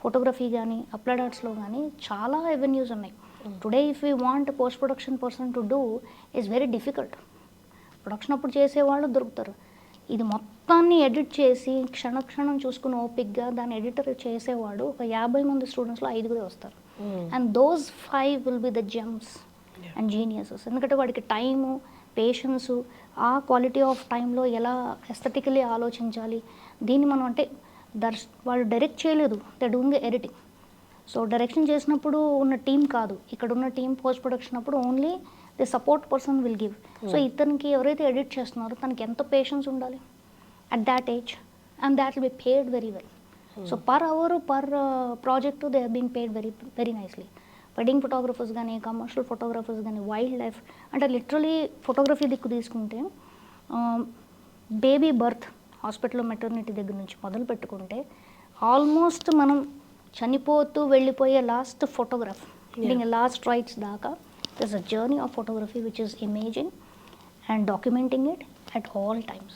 ఫోటోగ్రఫీ కానీ, అప్లైడ్ ఆర్ట్స్లో కానీ చాలా అవెన్యూస్ ఉన్నాయి. Today if you want post production person to do is very difficult. Production అప్పుడు చేసేవాళ్ళు దొరుకుతారు. ఇది మొత్తాన్ని ఎడిట్ చేసి క్షణక్షణం చూసుకుని ఓపిక్గా దాన్ని ఎడిటర్ చేసేవాడు ఒక 50 మంది స్టూడెంట్స్లో 5 వస్తారు. And those 5 will be the gems and geniuses. ఎందుకంటే వాడికి టైము, పేషెన్సు, ఆ క్వాలిటీ ఆఫ్ టైంలో ఎలా ఎస్థెటికలీ ఆలోచించాలి, దీన్ని మనం అంటే వాళ్ళు డైరెక్ట్ చేయలేదు, they doing editing. So direction చేసినప్పుడు ఉన్న టీం కాదు, ఇక్కడ ఉన్న టీం పోస్ట్ ప్రొడక్షన్ అప్పుడు only the support person will give. So ఇతనికి ఎవరైతే ఎడిట్ చేస్తున్నారో తనకి ఎంత పేషెన్స్ ఉండాలి at that age, and that will be paid very well. So per hour per project they are being paid very very nicely. Wedding photographers కానీ, commercial photographers కానీ, wild life అంటే literally photography దిక్కు తీసుకుంటే baby birth హాస్పిటల్లో maternity దగ్గర నుంచి మొదలు పెట్టుకుంటే ఆల్మోస్ట్ మనం చనిపోతూ వెళ్ళిపోయే లాస్ట్ ఫోటోగ్రాఫ్, లాస్ట్ రైట్స్ దాకా there's a journey of photography which is imaging and documenting it at all times.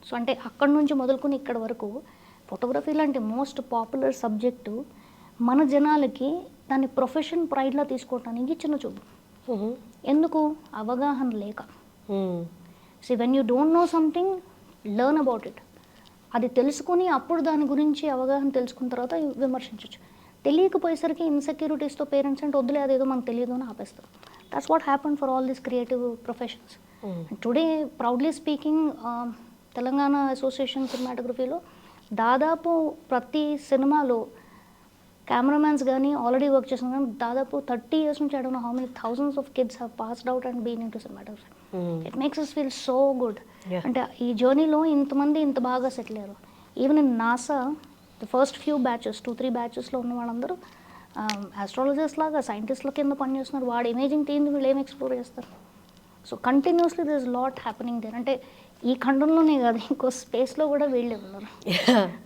So అంటే అక్కడ నుంచి మొదలుకొని ఇక్కడ వరకు ఫోటోగ్రఫీ లాంటి మోస్ట్ పాపులర్ సబ్జెక్టు మన జనాలకి దాన్ని ప్రొఫెషన్ ప్రైడ్లా తీసుకోవటానికి చిన్న చూపు. ఎందుకు? అవగాహన లేక. So when you don't know something, learn about it. అది తెలుసుకొని అప్పుడు దాని గురించి అవగాహన తెలుసుకున్న తర్వాత విమర్శించవచ్చు. తెలియకపోయేసరికి ఇన్సెక్యూరిటీస్తో పేరెంట్స్ అంటే వద్దులే అదేదో మనకు తెలియదు అని ఆపేస్తారు. That's what happen for all these creative professions. Today proudly speaking Telangana association సినిమాటోగ్రఫీలో దాదాపు ప్రతి సినిమాలో కెమెరామ్యాన్స్ కానీ ఆల్రెడీ వర్క్ చేసిన కానీ దాదాపు 30 years నుంచి I don't know how many thousands of kids have passed out and been into cinematography. It makes us feel so good. అంటే ఈ జర్నీలో ఇంతమంది ఇంత బాగా సెటిల్ అయ్యారు. Even in NASA the first few batches 2-3 బ్యాచెస్లో ఉన్న వాళ్ళందరూ ఆస్ట్రాలజర్స్ లాగా సైంటిస్ట్ల కింద పనిచేస్తున్నారు. వాడు ఇమేజింగ్ టీమ్ని వీళ్ళు ఏం ఎక్స్ప్లోర్ చేస్తారు. So continuously this lot happening there. అంటే ఈ ఖండంలోనే కాదు ఇంకో స్పేస్లో కూడా వీళ్ళే ఉన్నారు.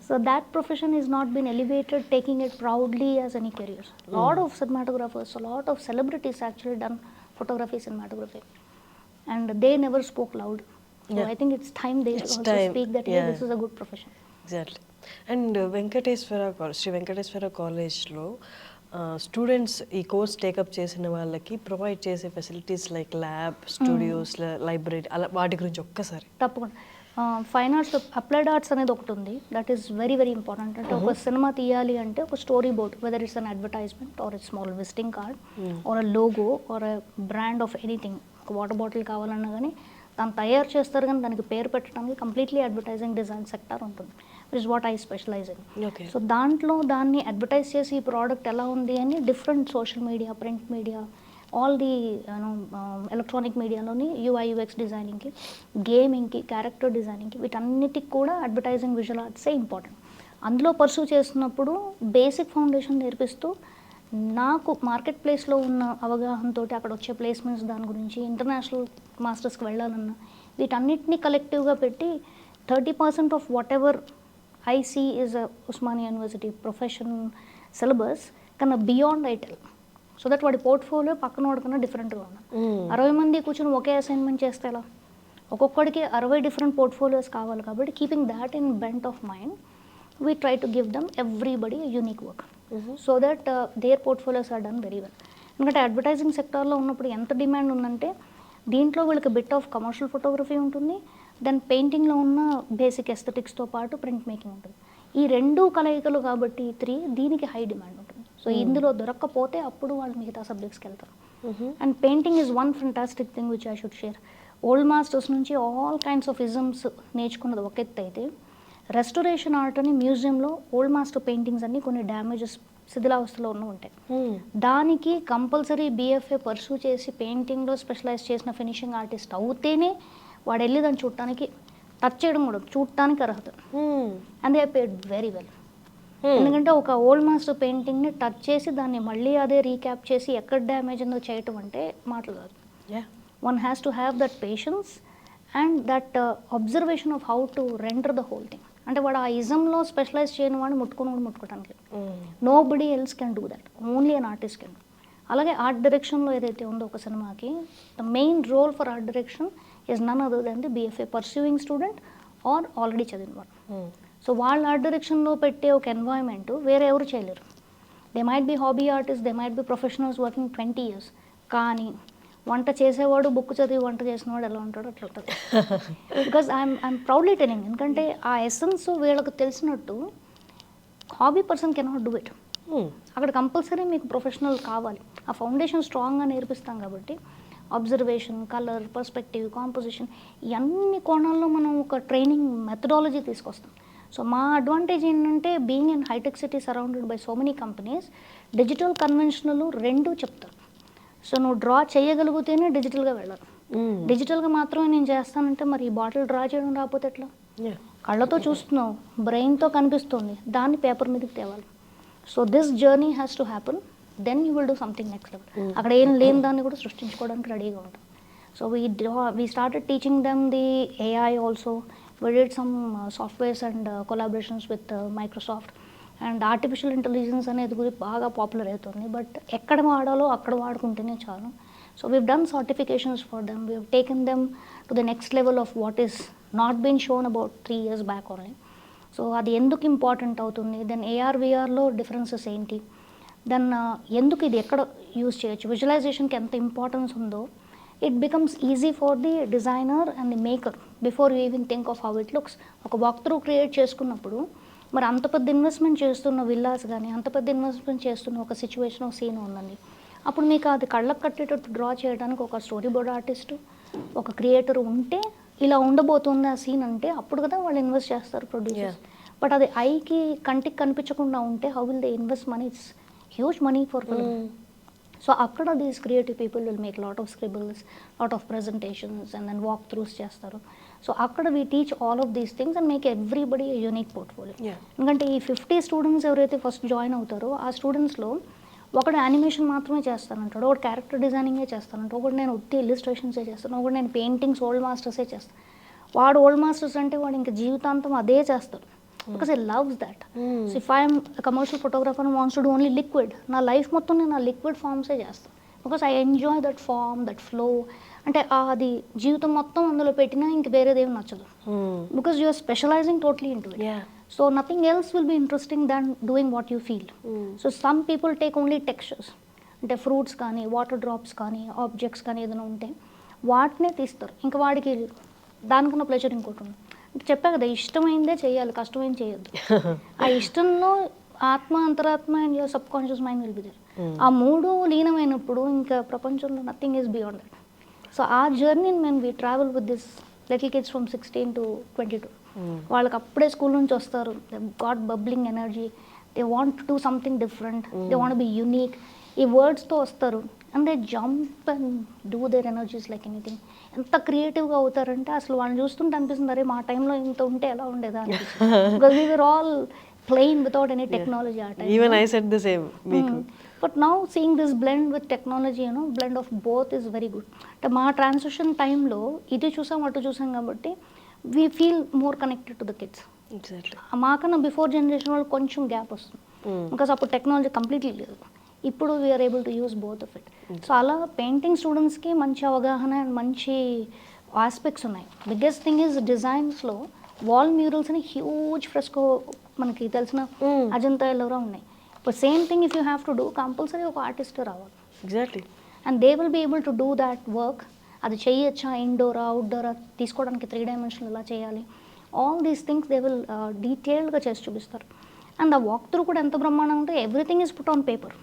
So that profession is not been elevated, taking it proudly as any career. Lot of cinematographers, lot of celebrities actually done photography, cinematography, and they never spoke loud. So I think it's time they also speak that this is a good profession. Exactly. And Shri Venkateswara కాలేజ్లో students ఈ course take up చేసిన వాళ్ళకి provide చేసే facilities like lab, studios, library, అలా వాటి గురించి ఒక్కసారి. తప్పకుండా. ఫైన్ ఆర్ట్స్, అప్లైడ్ ఆర్ట్స్ అనేది ఒకటి ఉంది. That is very very important. అంటే ఒక సినిమా తీయాలి అంటే ఒక story board, whether it's an advertisement or a small visiting card or a logo or a brand of anything. ఒక వాటర్ బాటిల్ కావాలన్నా కానీ దాన్ని తయారు చేస్తారు, కానీ దానికి పేరు పెట్టడానికి కంప్లీట్లీ అడ్వర్టైజింగ్ డిజైన్ సెక్టార్ ఉంటుంది, which is what I specialize in. So దాంట్లో దాన్ని అడ్వర్టైజ్ చేసి ఈ ప్రోడక్ట్ ఎలా ఉంది అని different social media, print media, all the electronic మీడియాలోని UI UX డిజైనింగ్కి, గేమింగ్కి, క్యారెక్టర్ డిజైనింగ్కి, వీటన్నిటికి కూడా అడ్వర్టైజింగ్, విజువల్ ఆర్ట్సే ఇంపార్టెంట్. అందులో పర్సూ చేస్తున్నప్పుడు బేసిక్ ఫౌండేషన్ నేర్పిస్తూ నాకు మార్కెట్ ప్లేస్లో ఉన్న అవగాహనతో అక్కడ వచ్చే ప్లేస్మెంట్స్ దాని గురించి, ఇంటర్నేషనల్ మాస్టర్స్కి వెళ్ళాలన్నా వీటన్నిటిని కలెక్టివ్గా పెట్టి 30% of what ever I see is a Osmania University profession syllabus కన్నా beyond I tell. So that వాడి పోర్ట్ఫోలియో పక్కన వాడికన్నా డిఫరెంట్గా ఉన్నాను. 60 మంది కూర్చొని ఒకే అసైన్మెంట్ చేస్తే ఎలా? ఒక్కొక్కడికి 60 డిఫరెంట్ పోర్ట్ఫోలియోస్ కావాలి. కాబట్టి keeping that in bent of mind, we try to give them everybody unique work so that their portfolios are done very well. ఎందుకంటే అడ్వర్టైజింగ్ సెక్టార్లో ఉన్నప్పుడు ఎంత డిమాండ్ ఉందంటే దీంట్లో వీళ్ళకి బిట్ ఆఫ్ కమర్షియల్ ఫోటోగ్రఫీ ఉంటుంది, దెన్ పెయింటింగ్లో ఉన్న బేసిక్ ఎస్థెటిక్స్తో పాటు ప్రింట్ మేకింగ్ ఉంటుంది. ఈ 2 కలయికలు కాబట్టి 3 దీనికి హై డిమాండ్ ఉంటుంది. సో ఇందులో దొరక్కపోతే అప్పుడు వాళ్ళు మిగతా సబ్జెక్ట్స్కి వెళ్తారు. And painting is one fantastic thing which I should share. Old masters నుంచి ఆల్ కైండ్స్ ఆఫ్ ఇజమ్స్ నేర్చుకున్నది ఒక ఎత్తు అయితే, రెస్టోరేషన్ ఆర్ట్ అని మ్యూజియంలో ఓల్డ్ మాస్టర్ పెయింటింగ్స్ అన్ని కొన్ని డ్యామేజెస్, శిథిలావస్థలో ఉన్న ఉంటాయి. దానికి కంపల్సరీ BFA పర్సూ చేసి పెయింటింగ్లో స్పెషలైజ్ చేసిన ఫినిషింగ్ ఆర్టిస్ట్ అవుతేనే వాడు వెళ్ళి దాన్ని చూడటానికి, టచ్ చేయడం కూడా చూడటానికి అర్హత. And they paid very well. ఎందుకంటే ఒక ఓల్డ్ మాస్టర్ పెయింటింగ్ని టచ్ చేసి దాన్ని మళ్ళీ అదే రీక్యాప్ చేసి ఎక్కడ డ్యామేజ్ ఉందో చేయటం అంటే మాటలు కాదు. One has to have that patience and that observation of how to render the whole thing. అంటే వాడు ఆ ఇజంలో స్పెషలైజ్ చేయని వాడిని ముట్టుకోవడానికి nobody else can do that, only an artist can. అలాగే ఆర్ట్ డైరెక్షన్లో ఏదైతే ఉందో ఒక సినిమాకి the main role for art direction is none other than the BFA pursuing student or already చదివిన వాడు. సో వాళ్ళ ఆర్ట్ డైరెక్షన్లో పెట్టే ఒక ఎన్వైర్న్మెంట్ వేరే ఎవరు చేయలేరు. They might be hobby artist, they might be professionals working 20 years, కానీ వంట చేసేవాడు బుక్ చదివి వంట చేసినవాడు ఎలా ఉంటాడో అట్లా ఉంటుంది. బికాజ్ ఐఎమ్ ప్రౌడ్లీ టెలింగ్, ఎందుకంటే ఆ ఎసెన్స్ వీళ్ళకి తెలిసినట్టు hobby person cannot do it. అక్కడ కంపల్సరీ మీకు ప్రొఫెషనల్ కావాలి. ఆ ఫౌండేషన్ స్ట్రాంగ్గా నేర్పిస్తాం కాబట్టి అబ్జర్వేషన్, కలర్, పర్స్పెక్టివ్, కాంపోజిషన్, ఇవన్నీ కోణాల్లో మనం ఒక ట్రైనింగ్ మెథడాలజీ తీసుకొస్తాం. సో మా అడ్వాంటేజ్ ఏంటంటే బీయింగ్ ఇన్ హైటెక్ City surrounded by so many companies, digital conventional రెండూ చెప్తారు. సో నువ్వు డ్రా చేయగలిగితేనే డిజిటల్గా వెళ్ళాలి. డిజిటల్గా మాత్రమే నేను చేస్తానంటే మరి ఈ బాటిల్ డ్రా చేయడం రాకపోతే ఎట్లా? కళ్ళతో చూస్తున్నావు, బ్రెయిన్తో కనిపిస్తుంది, దాన్ని పేపర్ మీదకి తేవాలి. So this journey has to happen, then you will do something next level. అక్కడ ఏం లేని దాన్ని కూడా సృష్టించుకోవడానికి రెడీగా ఉంటాం. So we started teaching them the AI also. We did some softwares and collaborations with Microsoft, and artificial intelligence అనేది గురించి బాగా పాపులర్ అవుతుంది. బట్ ఎక్కడ వాడాలో అక్కడ వాడుకుంటేనే చాలు. So we've done certifications for them, we've taken them to the next level of what is not been shown about 3 years back only. So అది ఎందుకు ఇంపార్టెంట్ అవుతుంది, దెన్ AR/VR డిఫరెన్సెస్ ఏంటి, దెన్ ఎందుకు ఇది ఎక్కడ యూజ్ చేయొచ్చు, విజువలైజేషన్కి ఎంత ఇంపార్టెన్స్ ఉందో, it becomes easy for the designer and the maker before you even think of how it looks. ఒక వాక్ త్రూ క్రియేట్ చేసుకున్నప్పుడు మరి అంత పెద్ద ఇన్వెస్ట్మెంట్ చేస్తున్న విల్లాస్ కానీ, అంత పెద్ద ఇన్వెస్ట్మెంట్ చేస్తున్న ఒక సిచ్యువేషన్, ఒక సీన్ ఉందండి. అప్పుడు మీకు అది కళ్ళకు కట్టేటట్టు డ్రా చేయడానికి ఒక స్టోరీ బోర్డ్ ఆర్టిస్టు, ఒక క్రియేటర్ ఉంటే ఇలా ఉండబోతుంది ఆ సీన్ అంటే అప్పుడు కదా వాళ్ళు ఇన్వెస్ట్ చేస్తారు ప్రొడ్యూసర్స్. బట్ అది ఐకి కంటికి కనిపించకుండా ఉంటే how will they invest money? It's huge money for film. So అక్కడ these creative people will make lot of scribbles, lot of presentations and then walkthroughs చేస్తారు. సో అక్కడ we teach all of these things and make everybody unique portfolio. ఎందుకంటే ఈ 50 students ఎవరైతే first join అవుతారో ఆ స్టూడెంట్స్లో ఒకడు animation మాత్రమే చేస్తానంటాడు, ఒకటి క్యారెక్టర్ డిజైనింగే చేస్తానంటాడు, ఒకటి నేను ఉత్తి ఇల్లుస్ట్రేషన్సే చేస్తాను, ఒకటి నేను పెయింటింగ్స్ ఓల్డ్ మాస్టర్సే చేస్తాను. వాడు ఓల్డ్ మాస్టర్స్ అంటే వాడు ఇంకా జీవితాంతం అదే చేస్తాడు. Because he loves that. So if I am a commercial photographer and wants to do only liquid, నా లైఫ్ మొత్తం నేను ఆ లిక్విడ్ ఫామ్సే చేస్తాను. Because I enjoy that form, that flow. అంటే అది జీవితం మొత్తం అందులో పెట్టినా ఇంక వేరేదేమి నచ్చదు. Because you are specializing totally into it. So nothing else will be interesting than doing what you feel. So some people take only textures, అంటే ఫ్రూట్స్ కానీ, వాటర్ డ్రాప్స్ కానీ, ఆబ్జెక్ట్స్ కానీ ఏదైనా ఉంటే వాటినే తీస్తారు. ఇంకా వాడికి దానికన్నా ప్లెజర్ ఇంకోటి ఉంది. చెప్పా కదా, ఇష్టమైందే చేయాలి, కష్టమైంది చేయొద్దు. ఆ ఇష్టంలో ఆత్మ, అంతరాత్మ and your subconscious mind will be there. ఆ మూడు లీనమైనప్పుడు ఇంకా ప్రపంచంలో nothing is beyond that. So ఆ జర్నీని మేము we travel with this little kids from 16 to 22. వాళ్ళకి అప్పుడే స్కూల్ నుంచి వస్తారు, they got bubbling energy, they want to do something different, they want be unique. ఈ వర్డ్స్తో వస్తారు and they jump and do their energies like anything. ఎంత క్రియేటివ్గా అవుతారంటే అసలు వాళ్ళని చూస్తుంటే అనిపిస్తుంది, అరే మా టైంలో ఇంత ఉంటే ఎలా ఉండేదా అనిపిస్తుంది. Because we were all playing without any technology ఆ time. Even I said the same మీకు. But now seeing this blend with technology, blend of both is very good. అంటే మా ట్రాన్సిషన్ టైంలో ఇది చూసాం అటు చూసాం కాబట్టి we feel more connected to the kids. మాకన్నా బిఫోర్ జనరేషన్ వాళ్ళు కొంచెం గ్యాప్ వస్తుంది, బికాస్ అప్పుడు టెక్నాలజీ కంప్లీట్లీ లేదు. ఇప్పుడు we're able to use both of it. So అలా పెయింటింగ్ స్టూడెంట్స్కి మంచి అవగాహన అండ్ మంచి ఆస్పెక్ట్స్ ఉన్నాయి. బిగ్గెస్ట్ థింగ్ ఈజ్ డిజైన్స్లో వాల్ మ్యూరల్స్ అని హ్యూజ్ ఫ్రెస్కో మనకి తెలిసిన అజంతా ఎల్లోరా ఉన్నాయి. ఇప్పుడు same thing if you have to do compulsory ఒక ఆర్టిస్ట్ రావాలి. Exactly. And they will be able to do that work. అది చేయొచ్చా, ఇండోరా అవుట్డోరా, తీసుకోవడానికి 3 dimensional ఎలా చేయాలి, all these things they will డీటెయిల్డ్గా చేసి చూపిస్తారు. అండ్ ఆ వాక్ త్రూ కూడా ఎంత బ్రహ్మాండంగా ఉంటే everything is put on paper,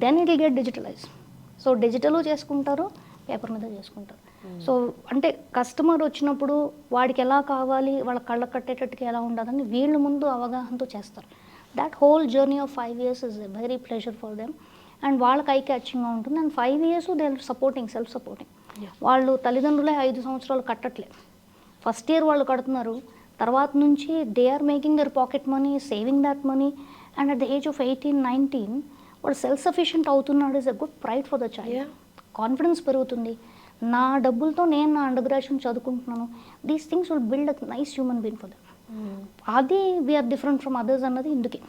then it will get digitalize. So digital చేసుకుంటారు, పేపర్ మీద చేసుకుంటారు. సో అంటే కస్టమర్ వచ్చినప్పుడు వాడికి ఎలా కావాలి, వాళ్ళ కళ్ళ కట్టేటట్టుగా ఎలా ఉండాలని వీళ్ళు ముందు అవగాహనతో చేస్తారు. That whole journey of 5 years is a very pleasure for them. And వాళ్ళకి ఐ క్యాచింగ్గా ఉంటుంది. And 5 years they are supporting, self supporting. వాళ్ళు తల్లిదండ్రులే 5 సంవత్సరాలు కట్టట్లేదు, ఫస్ట్ ఇయర్ వాళ్ళు కడుతున్నారు. తర్వాత నుంచి they are making their pocket money, saving that money. And at the age of 18, 19 వాడు సెల్ఫ్ సఫిషియెంట్ అవుతున్నాడు. Is a good pride for the child. Confidence పెరుగుతుంది. నా డబ్బులతో నేను నా అండర్ గ్రాడ్యుయేషన్ చదువుకుంటున్నాను. These things will build a nice human being for them. అది we're different from others అన్నది ఇందుకే.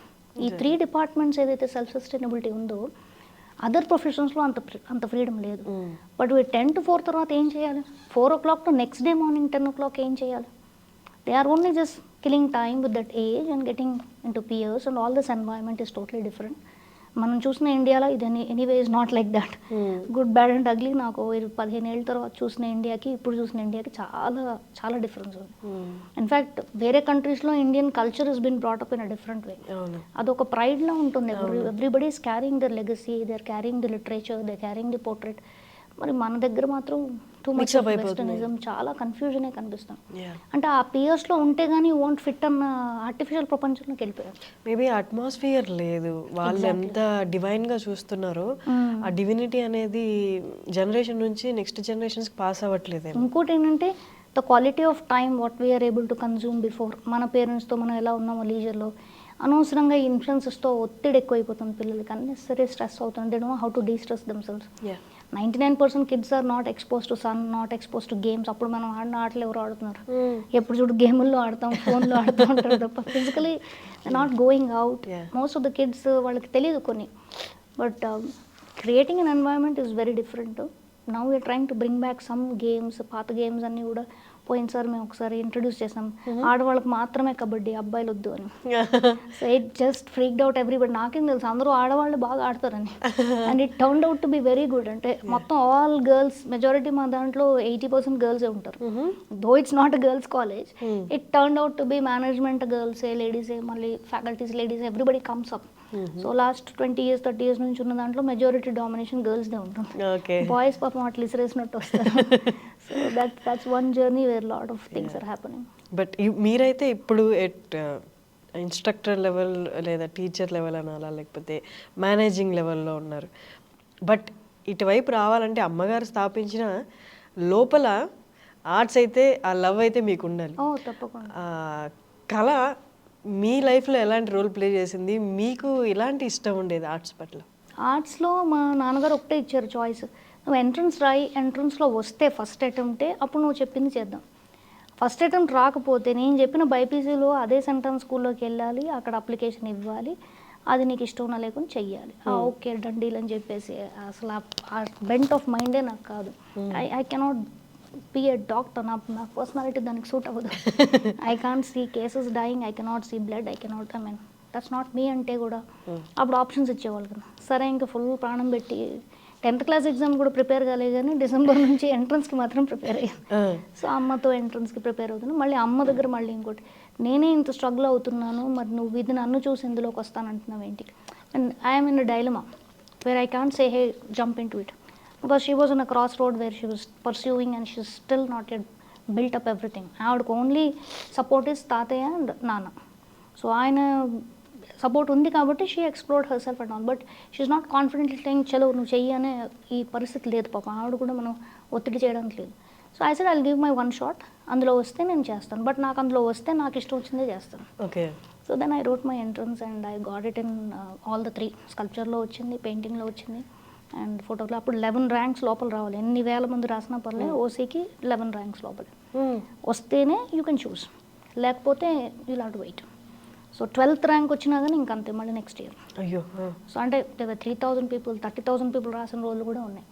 ఈ 3 departments ఏదైతే సెల్ఫ్ సస్టైనబిలిటీ ఉందో అదర్ ప్రొఫెషన్స్లో అంత ఫ్రీడమ్ లేదు. బట్ 10 to 4 తర్వాత ఏం చేయాలి? 4 o'clock to next day morning 10 o'clock ఏం చేయాలి? They are only just killing time with that age and getting into peers and all this environment is totally different. మనం చూసిన ఇండియాలో ఇది anyway is not like that. Good bad and ugly నాకు 15 ఏళ్ళ తర్వాత చూసిన ఇండియాకి ఇప్పుడు చూసిన ఇండియాకి చాలా చాలా డిఫరెన్స్ ఉంది. ఇన్ఫ్యాక్ట్ వేరే కంట్రీస్లో Indian culture is been brought up in a different way. అదొక ప్రైడ్లో ఉంటుంది. Everybody is carrying their legacy, they are carrying the literature, they carrying the portrait. మరి మన దగ్గర మాత్రం టూ మచ్ వెస్టర్నిజం, చాలా కన్ఫ్యూజనే కనిపిస్తుంది. అంటే ఆ పియర్స్లో ఉంటే కానీ వోంట్ ఫిట్ అన్న ఆర్టిఫిషియల్ ప్రపంచంలోకి వెళ్ళిపోయారు. మేబీ అట్మాస్ఫియర్ లేదు, వాళ్ళు ఎంత డివైన్గా చూస్తున్నారో ఆ డివినిటీ అనేది జనరేషన్ నుంచి నెక్స్ట్ జనరేషన్స్కి పాస్ అవ్వట్లేదు. ఇంకోటి ఏంటంటే the quality of time what we're able to consume before, మన పేరెంట్స్తో మనం ఎలా ఉన్నామో లీజర్లో, అనవసరంగా ఇన్ఫ్లుయెన్సెస్తో ఒత్తిడి ఎక్కువైపోతుంది పిల్లలకి, అన్నెసరీ స్ట్రెస్ అవుతుంది. They don't know how to destress themselves. 99% kids are not expose to sun, not expose to games. అప్పుడు మనం ఆడిన ఆటలు ఎవరు ఆడుతున్నారు? ఎప్పుడు చూడు గేముల్లో ఆడతాం, ఫోన్లో ఆడుతూ ఉంటారు తప్ప physically not going out. Most of the kids వాళ్ళకి తెలియదు కొన్ని. But creating an environment is very different. Now we're trying to bring back some games. పాత గేమ్స్ అన్నీ కూడా పోయినసారి మేము ఒకసారి ఇంట్రడ్యూస్ చేసాం. ఆడవాళ్ళకి మాత్రమే కబడ్డీ, అబ్బాయిలు వద్దు అని. So it just freaked out everybody. నాకేం తెలుసు అందరూ ఆడవాళ్ళు బాగా ఆడతారని. And it turned out to be very good. అంటే మొత్తం ఆల్ గర్ల్స్, మెజారిటీ మా దాంట్లో 80% గర్ల్సే ఉంటారు. Though it's not a girls college, it turned out to be management గర్ల్సే, లేడీసే, మళ్ళీ faculties ladies, everybody comes up. So last 20 years 30 years నుంచి ఉన్న దాంట్లో మెజారిటీ డామినేషన్ గర్ల్స్దే ఉంటుంది. బాయ్స్ పాపం అట్లా ఇసిరేసినట్టు వస్తారు. So that's one journey where lot of things are happening. But మీరైతే ఇప్పుడు ఎట్ ఇన్స్ట్రక్టర్ లెవెల్ లేదా టీచర్ లెవెల్ అనాలా, లేకపోతే మేనేజింగ్ లెవెల్లో ఉన్నారు. బట్ ఇటువైపు రావాలంటే అమ్మగారు స్థాపించిన లోపల ఆర్ట్స్ అయితే, ఆ లవ్ అయితే మీకు ఉండాలి. తప్పకుండా. కళ మీ లైఫ్లో ఎలాంటి రోల్ ప్లే చేసింది? మీకు ఇలాంటి ఇష్టం ఉండేది ఆర్ట్స్ పట్ల? ఆర్ట్స్లో మా నాన్నగారు ఒకటే ఇచ్చారు చాయిస్, నువ్వు ఎంట్రన్స్ రాయి, ఎంట్రన్స్లో వస్తే ఫస్ట్ అటెంప్టే, అప్పుడు నువ్వు చెప్పింది చేద్దాం. ఫస్ట్ అటెంప్ట్ రాకపోతే నేను చెప్పిన బైపీసీలో అదే సెంట్రల్ స్కూల్లోకి వెళ్ళాలి, అక్కడ అప్లికేషన్ ఇవ్వాలి, అది నీకు ఇష్టం ఉన్నా లేకుండా చెయ్యాలి. ఓకే డండీల్ అని చెప్పేసి అసలు ఆ బెంట్ ఆఫ్ మైండే నాకు కాదు. I cannot be a doctor. నా పర్సనాలిటీ దానికి సూట్ అవ్వదు. I can't see cases dying, I cannot see blood, I cannot, I mean that's not me అంటే కూడా అప్పుడు ఆప్షన్స్ ఇచ్చేవాళ్ళు కదా. సరే ఇంకా ఫుల్ ప్రాణం పెట్టి 10th class ఎగ్జామ్ కూడా ప్రిపేర్ కాలేదు కానీ డిసెంబర్ నుంచి ఎంట్రన్స్కి మాత్రం ప్రిపేర్ అయ్యాను. సో అమ్మతో ఎంట్రన్స్కి ప్రిపేర్ అవుతున్నాను. మళ్ళీ అమ్మ దగ్గర మళ్ళీ ఇంకోటి, నేనే ఇంత స్ట్రగుల్ అవుతున్నాను, మరి నువ్వు ఇది నన్ను చూసి ఇందులోకి వస్తానంటున్నావు ఏంటి? And I'm in a dilemma where I can't say hey jump in to it, because she was in a cross road where she was pursuing and she still not at built up everything. ఆవిడకు only support is తాతయ్య and నాన్న. సో ఆయన support ఉంది కాబట్టి she explored her self and all. But she's not confidently saying చలో నువ్వు చెయ్యి అనే ఈ పరిస్థితి లేదు పాపం. ఆవిడ కూడా మనం ఒత్తిడి చేయడానికి లేదు. So I said I'll give my one shot, అందులో వస్తే నేను చేస్తాను, బట్ నాకు అందులో వస్తే నాకు ఇష్టం వచ్చిందే చేస్తాను. Okay. So then I wrote my entrance and I got it in all the 3. స్కల్ప్చర్లో వచ్చింది, పెయింటింగ్లో వచ్చింది అండ్ ఫోటోలో. అప్పుడు 11 ranks లోపల రావాలి, ఎన్ని వేల మంది రాసినా పర్లేదు, ఓసీకి 11 ranks లోపల వస్తేనే యూ కెన్ చూస్, లేకపోతే you have to wait. So 12th rank వచ్చినా కానీ ఇంకంతే మళ్ళీ నెక్స్ట్ ఇయర్. అయ్యో. సో అంటే 3,000 people 30,000 people రాసిన రోజులు కూడా ఉన్నాయి.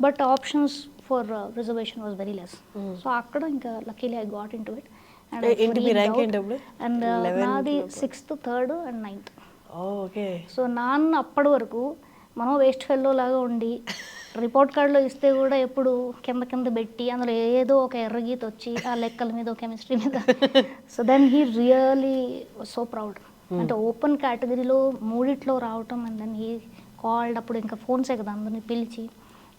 But options for reservation was very less. So అక్కడ ఇంకా luckily I got in to it. And నాది 6th, 3rd and 9th. Okay. So నాన్న అప్పటి వరకు మనం వేస్ట్ ఫెల్లో లాగా ఉండి రిపోర్ట్ కార్డులో ఇస్తే కూడా ఎప్పుడు కింద కింద పెట్టి అందులో ఏదో ఒక ఎర్రగీత వచ్చి ఆ లెక్కల మీద కెమిస్ట్రీ మీద. So then he really so proud. అంటే ఓపెన్ కేటగిరీలో 3 రావటం అండ్ దెన్ హీ కాల్డ్. అప్పుడు ఇంకా ఫోన్సే కదా, అందరినీ పిలిచి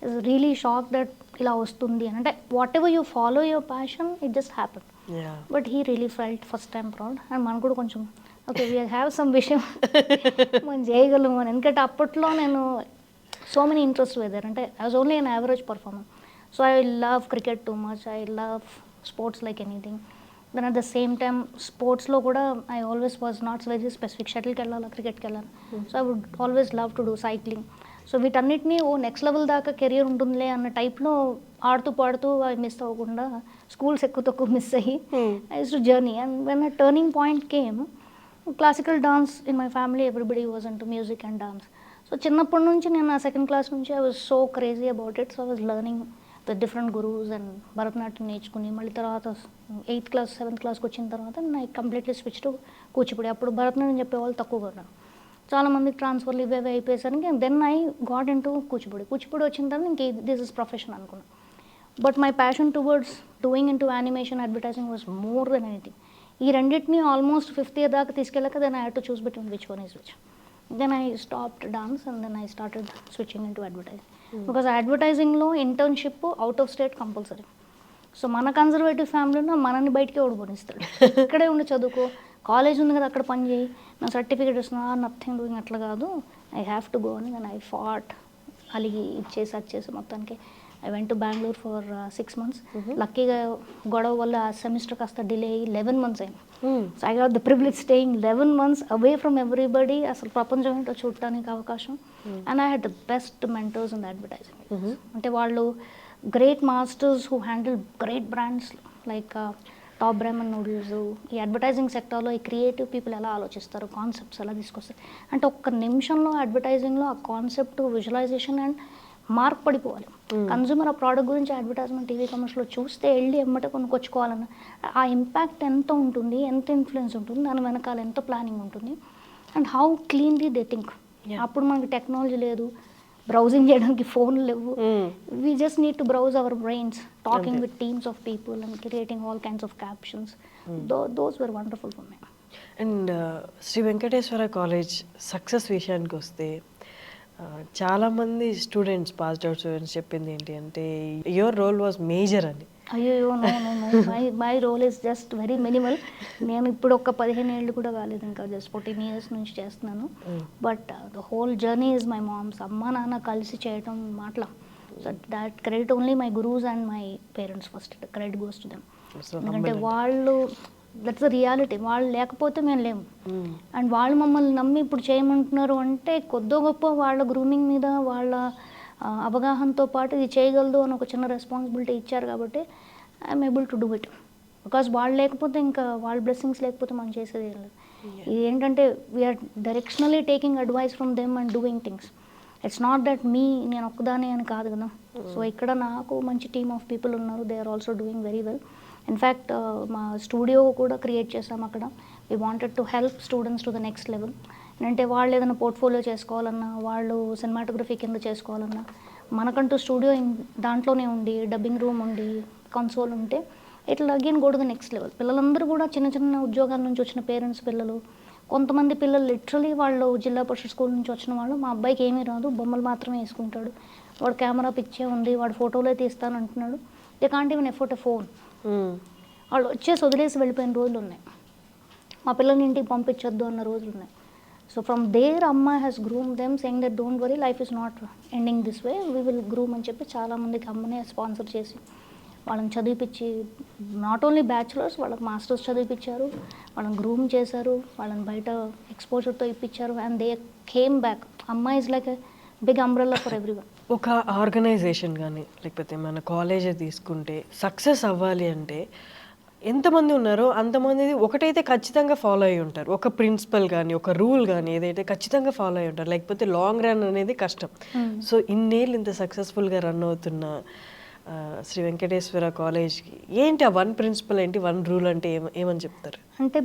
ఇస్ రియలీ షాక్ దట్ ఇలా వస్తుంది అని. అంటే what ever you follow your passion it just happen. But he really felt first time proud. And మనకు కూడా కొంచెం ఓకే వీ హ్యావ్ సమ్ విషయం మనం చేయగలము అని. ఎందుకంటే అప్పట్లో నేను సో మెనీ ఇంట్రెస్ట్ వెదర్, అంటే I was only an average performer. So I love cricket too much, I love sports like anything. Then at the same time స్పోర్ట్స్లో కూడా I always was not very specific, షటిల్కి వెళ్ళాలా క్రికెట్కి వెళ్ళాలి. So I would always love to do cycling. So వీటన్నిటినీ next level దాకా career ఉంటుందిలే అన్న టైప్లో ఆడుతూ పాడుతూ అవి మిస్ అవ్వకుండా స్కూల్స్ ఎక్కువ తక్కువ మిస్ అయ్యి I use to journey. And when a turning point came, classical dance in my family, everybody was into music and dance. So చిన్నప్పటి నుంచి నేను నా సెకండ్ క్లాస్ నుంచి I was so crazy about it. So I was learning the different gurus and Bharatanatyam నేర్చుకుని మళ్ళీ తర్వాత 8th class 7th క్లాస్కి వచ్చిన తర్వాత నేను కంప్లీట్లీ స్విచ్ టు కూచిపూడి. అప్పుడు భరతనాట్యం చెప్పేవాళ్ళు తక్కువగా ఉన్నారు, చాలామంది ట్రాన్స్ఫర్లు ఇవే అయిపోయేసరికి then I got into Kuchipudi. Kuchipudi వచ్చిన తర్వాత ఇంక దిస్ ఇస్ ప్రొఫెషన్ అనుకున్నాను. But my passion towards doing into animation advertising was more than anything. ఈ రెండింటిని ఆల్మోస్ట్ 5th year దాకా తీసుకెళ్ళాక then I had to choose between which one is which. Then I stopped dance and then I started switching into advertising. Because అడ్వర్టైజింగ్లో internship out of state compulsory. So మన conservative ఫ్యామిలీలో మనల్ని బయటికి ఓడిపోనిస్తాడు, ఇక్కడే ఉండి చదువుకో, కాలేజ్ ఉంది కదా అక్కడ పని చేయి, నా సర్టిఫికేట్ వస్తున్నా, నథింగ్ డూయింగ్, అట్లా కాదు, ఐ హ్యావ్ టు గో అని. దెన్ ఐ ఫాట్, అలిగి ఇచ్చేసి వచ్చేసి మొత్తానికి I went to Bengaluru for 6 months. లక్కీగా గొడవ వల్ల ఆ సెమిస్టర్ కాస్త డిలే అయ్యి 11 months అయింది. So I got the privilege staying 11 months away from everybody, అసలు ప్రపంచం ఏంటో చూడటానికి అవకాశం. And I had the best mentors in the advertising. అంటే వాళ్ళు great masters who handle great brands like top Ramen noodles. ఈ అడ్వర్టైజింగ్ సెక్టర్లో ఈ క్రియేటివ్ పీపుల్ ఎలా ఆలోచిస్తారు, కాన్సెప్ట్స్ ఎలా తీసుకొస్తారు అంటే ఒక్క నిమిషంలో అడ్వర్టైజింగ్లో ఆ కాన్సెప్ట్ విజువలైజేషన్ అండ్ మార్క్ పడిపోవాలి. కన్జ్యూమర్ ఆ ప్రోడక్ట్ గురించి అడ్వర్టైజ్మెంట్ టీవీ కమర్షియల్లో చూస్తే వెళ్ళి ఎమ్మటే కొనుక్కొచ్చుకోవాలన్న ఆ ఇంపాక్ట్ ఎంత ఉంటుంది, ఎంత ఇన్ఫ్లుయెన్స్ ఉంటుంది, దాని వెనకాల ఎంత ప్లానింగ్ ఉంటుంది, and how cleanly they think. అప్పుడు మనకి టెక్నాలజీ లేదు, బ్రౌజింగ్ చేయడానికి ఫోన్లు లేవు, we just need to browse our brains, talking with teams of people and creating all kinds of captions. Those were wonderful for me. And Shri Venkateswara college success విషయానికి వస్తే చాలామంది students, passed out students చెప్పింది ఏంటి అంటే your role was major అని. అయ్యో no no no, my role is just very minimal. నేను ఇప్పుడు ఒక 15 ఏళ్ళు కూడా కాలేదు, ఇంకా జస్ట్ 14 years నుంచి చేస్తున్నాను. But the whole journey is my mom's. అమ్మ నాన్న కలిసి చేయటం మాటల. So that credit only my gurus and my parents, first credit goes to them. ఎందుకంటే వాళ్ళు, దట్స్ ద రియాలిటీ, వాళ్ళు లేకపోతే మేము లేము. అండ్ వాళ్ళు మమ్మల్ని నమ్మి ఇప్పుడు చేయమంటున్నారు అంటే కొద్దో గొప్ప వాళ్ళ గ్రూమింగ్ మీద వాళ్ళ అవగాహనతో పాటు ఇది చేయగలదు అని ఒక చిన్న రెస్పాన్సిబిలిటీ ఇచ్చారు కాబట్టి I'm able to do it. Because వాళ్ళు లేకపోతే, ఇంకా వాళ్ళ బ్లెస్సింగ్స్ లేకపోతే మనం చేసేది ఏం లేదు. ఇది ఏంటంటే we are directionally taking advice from them and doing things. It's not that me, నేను ఒక్కదానే అని కాదు కదా. సో ఇక్కడ నాకు మంచి టీమ్ ఆఫ్ పీపుల్ ఉన్నారు, they are also doing very well. In fact మా స్టూడియో కూడా క్రియేట్ చేసాం అక్కడ. We wanted to help students to the next level. అంటే వాళ్ళు ఏదైనా పోర్ట్ఫోలియో చేసుకోవాలన్నా, వాళ్ళు సినిమాటోగ్రఫీ కింద చేసుకోవాలన్నా, మనకంటూ స్టూడియో దాంట్లోనే ఉండి, డబ్బింగ్ రూమ్ ఉండి, కన్సోల్ ఉంటే ఇట్లా again go to the next level. పిల్లలందరూ కూడా చిన్న చిన్న ఉద్యోగాల నుంచి వచ్చిన పేరెంట్స్ పిల్లలు, కొంతమంది పిల్లలు లిటరలీ వాళ్ళు జిల్లా పరిషత్ స్కూల్ నుంచి వచ్చిన వాళ్ళు, మా అబ్బాయికి ఏమీ రాదు, బొమ్మలు మాత్రమే వేసుకుంటాడు, వాడు కెమెరా పిచ్చే ఉంది, వాడు ఫోటోలే తీస్తాను అంటున్నాడు, they can't even afford a phone. వాళ్ళు వచ్చేసి వదిలేసి వెళ్ళిపోయిన రోజులు ఉన్నాయి, మా పిల్లల్ని ఇంటికి పంపించొద్దు అన్న రోజులు ఉన్నాయి. సో ఫ్రమ్ దేర్ అమ్మ has groom them saying that don't worry, life is not ending this way, we will groom అని చెప్పి చాలామందికి అమ్మనే స్పాన్సర్ చేసి వాళ్ళని చదివిపించి, నాట్ ఓన్లీ బ్యాచులర్స్, వాళ్ళకి మాస్టర్స్ చదివిపించారు, వాళ్ళని గ్రూమ్ చేశారు, వాళ్ళని బయట ఎక్స్పోజర్తో ఇప్పించారు. And they came back. అమ్మ is like a big umbrella for everyone. ఒక ఆర్గనైజేషన్ కానీ లేకపోతే మన కాలేజ్ తీసుకుంటే సక్సెస్ అవ్వాలి అంటే ఎంతమంది ఉన్నారో అంతమంది ఒకటైతే ఖచ్చితంగా ఫాలో అయ్యి ఉంటారు. ఒక ప్రిన్సిపల్ కానీ ఒక రూల్ కానీ ఏదైతే ఖచ్చితంగా ఫాలో అయ్యి ఉంటారు, లేకపోతే లాంగ్ రన్ అనేది కష్టం. సో ఇన్నేళ్ళు ఇంత సక్సెస్ఫుల్గా రన్ అవుతున్న శ్రీ వెంకటేశ్వర కాలేజ్కి ఏంటి ఆ వన్ ప్రిన్సిపల్ ఏంటి, వన్ రూల్ అంటే ఏమని చెప్తారు? అంటే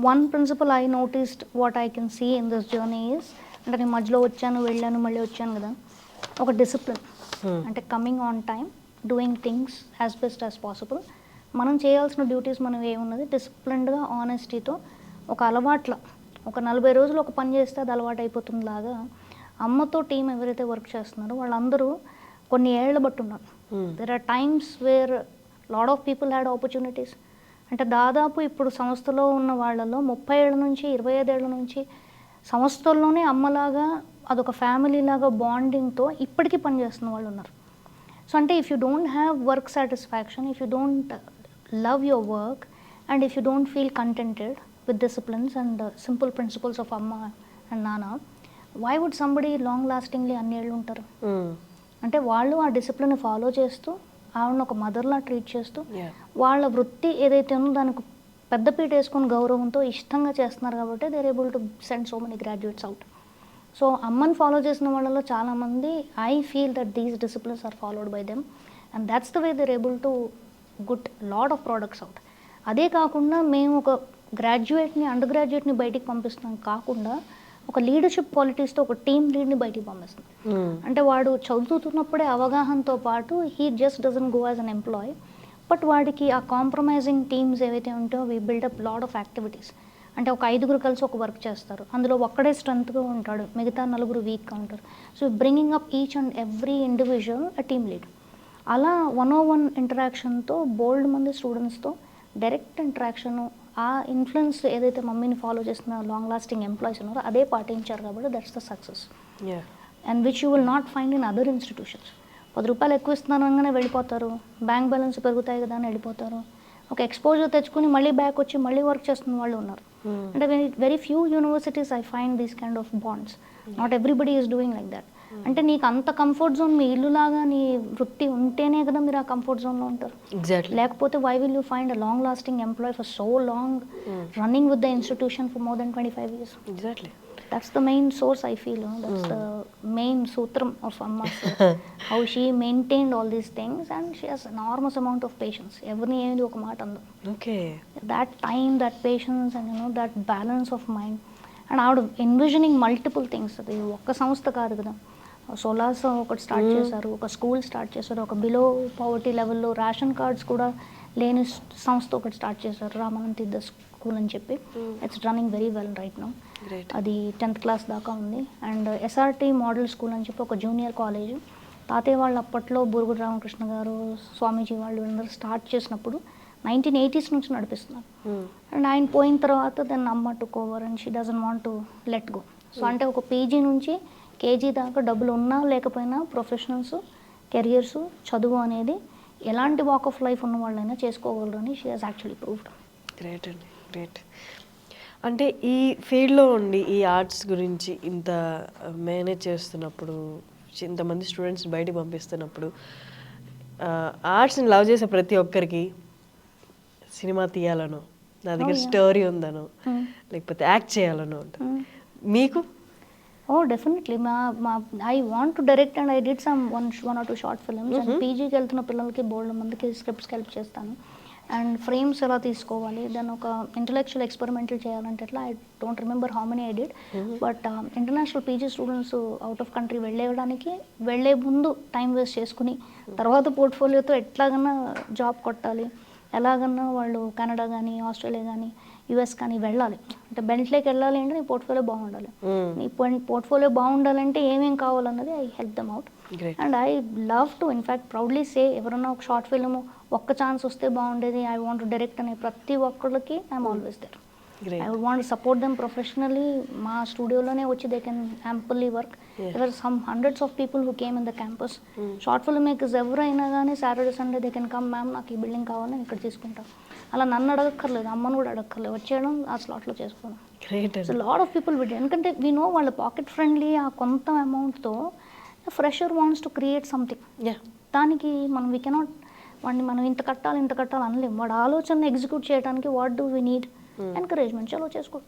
one principle I noticed, what I can see in this journey is, అంటే నేను మధ్యలో వచ్చాను వెళ్ళాను మళ్ళీ వచ్చాను కదా, ఒక డిసిప్లిన్. అంటే coming on time, doing things as best as possible. మనం చేయాల్సిన డ్యూటీస్ మనం ఏమున్నది, డిసిప్లిన్డ్గా ఆనెస్టీతో ఒక అలవాట్ల ఒక 40 రోజులు ఒక పని చేస్తే అది అలవాటు అయిపోతుంది లాగా అమ్మతో టీం ఎవరైతే వర్క్ చేస్తున్నారో వాళ్ళందరూ కొన్ని ఏళ్ల బట్టి ఉన్నారు. There are times where lot of people had opportunities. అంటే దాదాపు ఇప్పుడు సంస్థలో ఉన్న వాళ్ళలో 30 ఏళ్ళ నుంచి 25 ఏళ్ళ నుంచి సంస్థల్లోనే అమ్మలాగా అదొక ఫ్యామిలీ లాగా బాండింగ్తో ఇప్పటికీ పనిచేస్తున్న వాళ్ళు ఉన్నారు. సో అంటే if you don't have work satisfaction, if you don't love your work, and if you don't feel contented with disciplines and simple principles of అమ్మ అండ్ నాన్న, why would somebody long lastingly అన్నేళ్ళు ఉంటారు? అంటే వాళ్ళు ఆ discipline follow చేస్తూ ఆవిడని ఒక మదర్లా ట్రీట్ చేస్తూ వాళ్ళ వృత్తి ఏదైతే ఉందో దానికి పెద్దపీట వేసుకొని గౌరవంతో ఇష్టంగా చేస్తున్నారు కాబట్టి they are able to send so many graduates out. So అమ్మని ఫాలో చేసిన వాళ్ళలో చాలామంది I feel that these disciplines are followed by them and that's the way they're able to good lot of products out. అదే కాకుండా మేము ఒక గ్రాడ్యుయేట్ని under గ్రాడ్యుయేట్ని బయటికి పంపిస్తున్నాం కాకుండా ఒక లీడర్షిప్ క్వాలిటీస్తో ఒక టీమ్ లీడ్ని బయటికి పంపిస్తాం. అంటే వాడు చదువుతున్నప్పుడే అవగాహనతో పాటు he just doesn't go as an employee, but వాడికి ఆ కాంప్రమైజింగ్ టీమ్స్ ఏవైతే ఉంటాయో we build up lot of activities. అంటే ఒక 5గురు కలిసి ఒక వర్క్ చేస్తారు, అందులో ఒక్కడే స్ట్రెంత్గా ఉంటాడు, మిగతా 4 వీక్గా ఉంటారు. So bringing up each and every individual a team lead. అలా 101 ఇంటరాక్షన్తో బోల్డ్ మంది స్టూడెంట్స్తో డైరెక్ట్ ఇంటరాక్షను, ఆ ఇన్ఫ్లుయెన్స్ ఏదైతే మమ్మీని ఫాలో చేస్తున్న లాంగ్ లాస్టింగ్ ఎంప్లాయీస్ ఉన్నారో అదే పాటించారు కాబట్టి that's the success and which you will not find in other institutions. 10 రూపాయలు ఎక్కువ ఇస్తున్నారు అనగానే వెళ్ళిపోతారు, బ్యాంక్ బ్యాలెన్స్ పెరుగుతాయి కదా అని వెళ్ళిపోతారు. ఒక ఎక్స్పోజర్ తెచ్చుకుని మళ్ళీ బ్యాక్ వచ్చి మళ్ళీ వర్క్ చేస్తున్న వాళ్ళు ఉన్నారు. అంటే very few universities I find these kind of wands. Not everybody is doing like that. అంటే నీకు అంత కంఫర్ట్ జోన్, మీ ఇల్లులాగా నీ వృత్తి ఉంటేనే కదా మీరు ఆ కంఫర్ట్ జోన్లో ఉంటారు. లేకపోతే why will you find a long lasting employee for so long running with the institution for more than 25 years? That's the main source I feel. That's the main sutram of Amma's how she maintained all these things, and she has enormous amount of patience. Every ఏది ఒక మాట అందు. That time, that patience and that balance of mind. And ఆవిడ envisioning multiple things. అది ఒక్క సంస్థ కాదు కదా, సోలార్స్ ఒకటి స్టార్ట్ చేశారు, ఒక స్కూల్ స్టార్ట్ చేశారు, ఒక బిలో పవర్టీ లెవెల్లో రేషన్ కార్డ్స్ కూడా లేని సంస్థ ఒకటి స్టార్ట్ చేశారు, రామానంద ద స్కూల్ అని చెప్పి. It's running very well right now. అది 10th క్లాస్ దాకా ఉంది. అండ్ ఎస్ఆర్టీ మోడల్ స్కూల్ అని చెప్పి ఒక జూనియర్ కాలేజ్. తాతయ్య వాళ్ళు అప్పట్లో బురుగుడు రామకృష్ణ గారు, స్వామీజీ వాళ్ళు అందరూ స్టార్ట్ చేసినప్పుడు 1980s నుంచి నడిపిస్తున్నారు. అండ్ ఆయన పోయిన తర్వాత దెన్ అమ్మ took over and she doesn't want to let go. So అంటే ఒక పీజీ నుంచి కేజీ దాకా డబ్బులు ఉన్నా లేకపోయినా ప్రొఫెషనల్స్, కెరియర్స్, చదువు అనేది ఎలాంటి వాక్ ఆఫ్ లైఫ్ ఉన్న వాళ్ళైనా చేసుకోగలరు అని she has actually proved. Great అండి, గ్రేట్. అంటే ఈ ఫీల్డ్లో ఉండి ఈ ఆర్ట్స్ గురించి ఇంత మేనేజ్ చేస్తున్నప్పుడు, ఇంతమంది స్టూడెంట్స్ బయటికి పంపిస్తున్నప్పుడు, ఆర్ట్స్ని లవ్ చేసే ప్రతి ఒక్కరికి సినిమా తీయాలనో, నా దగ్గర స్టోరీ ఉందనో, లేకపోతే యాక్ట్ చేయాలనో ఉంటుంది. మీకు? Definitely. I want to direct and I did some one or two short films. And పీజీకి వెళ్తున్న పిల్లలకి బోల్డ్ మందికి స్క్రిప్ట్స్కి హెల్ప్ చేస్తాను. అండ్ ఫ్రేమ్స్ ఎలా తీసుకోవాలి, దాన్ని ఒక ఇంటలెక్చువల్ ఎక్స్పెరిమెంటల్ చేయాలంటే ఎట్లా, I don't remember how many I did. But international PG students out of country వెళ్ళే ముందు టైం వేస్ట్ చేసుకుని తర్వాత పోర్ట్ఫోలియోతో ఎట్లాగన్నా జాబ్ కొట్టాలి, ఎలాగన్నా వాళ్ళు కెనడా కానీ, ఆస్ట్రేలియా కానీ, యుఎస్ కానీ వెళ్ళాలి. అంటే బెంట్లోకి వెళ్ళాలి అంటే నీ పోర్ట్ఫోలియో బాగుండాలి. నీ పోర్ట్ఫోలియో బాగుండాలంటే ఏమేం కావాలన్నది I help them out. And I love to in fact proudly say, ఎవరన్నా ఒక షార్ట్ ఫిల్మ్ ఒక్క ఛాన్స్ వస్తే బాగుండేది, ఐ వాంట్ టు డైరెక్ట్ అనే ప్రతి ఒక్కరికి I'm always there. I would want to support them professionally. మా స్టూడియోలోనే వచ్చి they can amply work. There were some hundreds of people who came in the campus. Short film makers ఎవరైనా కానీ Saturday Sunday they can come, ma'am నాకు ఈ building కావాలి, నేను ఇక్కడ తీసుకుంటాను. అలా నన్ను అడగక్కర్లేదు, అమ్మను కూడా అడగక్కర్లేదు, వచ్చేయడం ఆ స్లాట్లో చేసుకోవడం. So lot of people with, ఎందుకంటే వీ నో వాళ్ళ పాకెట్ ఫ్రెండ్లీ ఆ కొంత అమౌంట్తో fresher wants to create something. దానికి మనం వీ కెనాట్ వాడిని మనం ఇంత కట్టాలి అనలేము. వాడు ఆలోచన ఎగ్జిక్యూట్ చేయడానికి what do we need? Encouragement. చలో చేసుకో.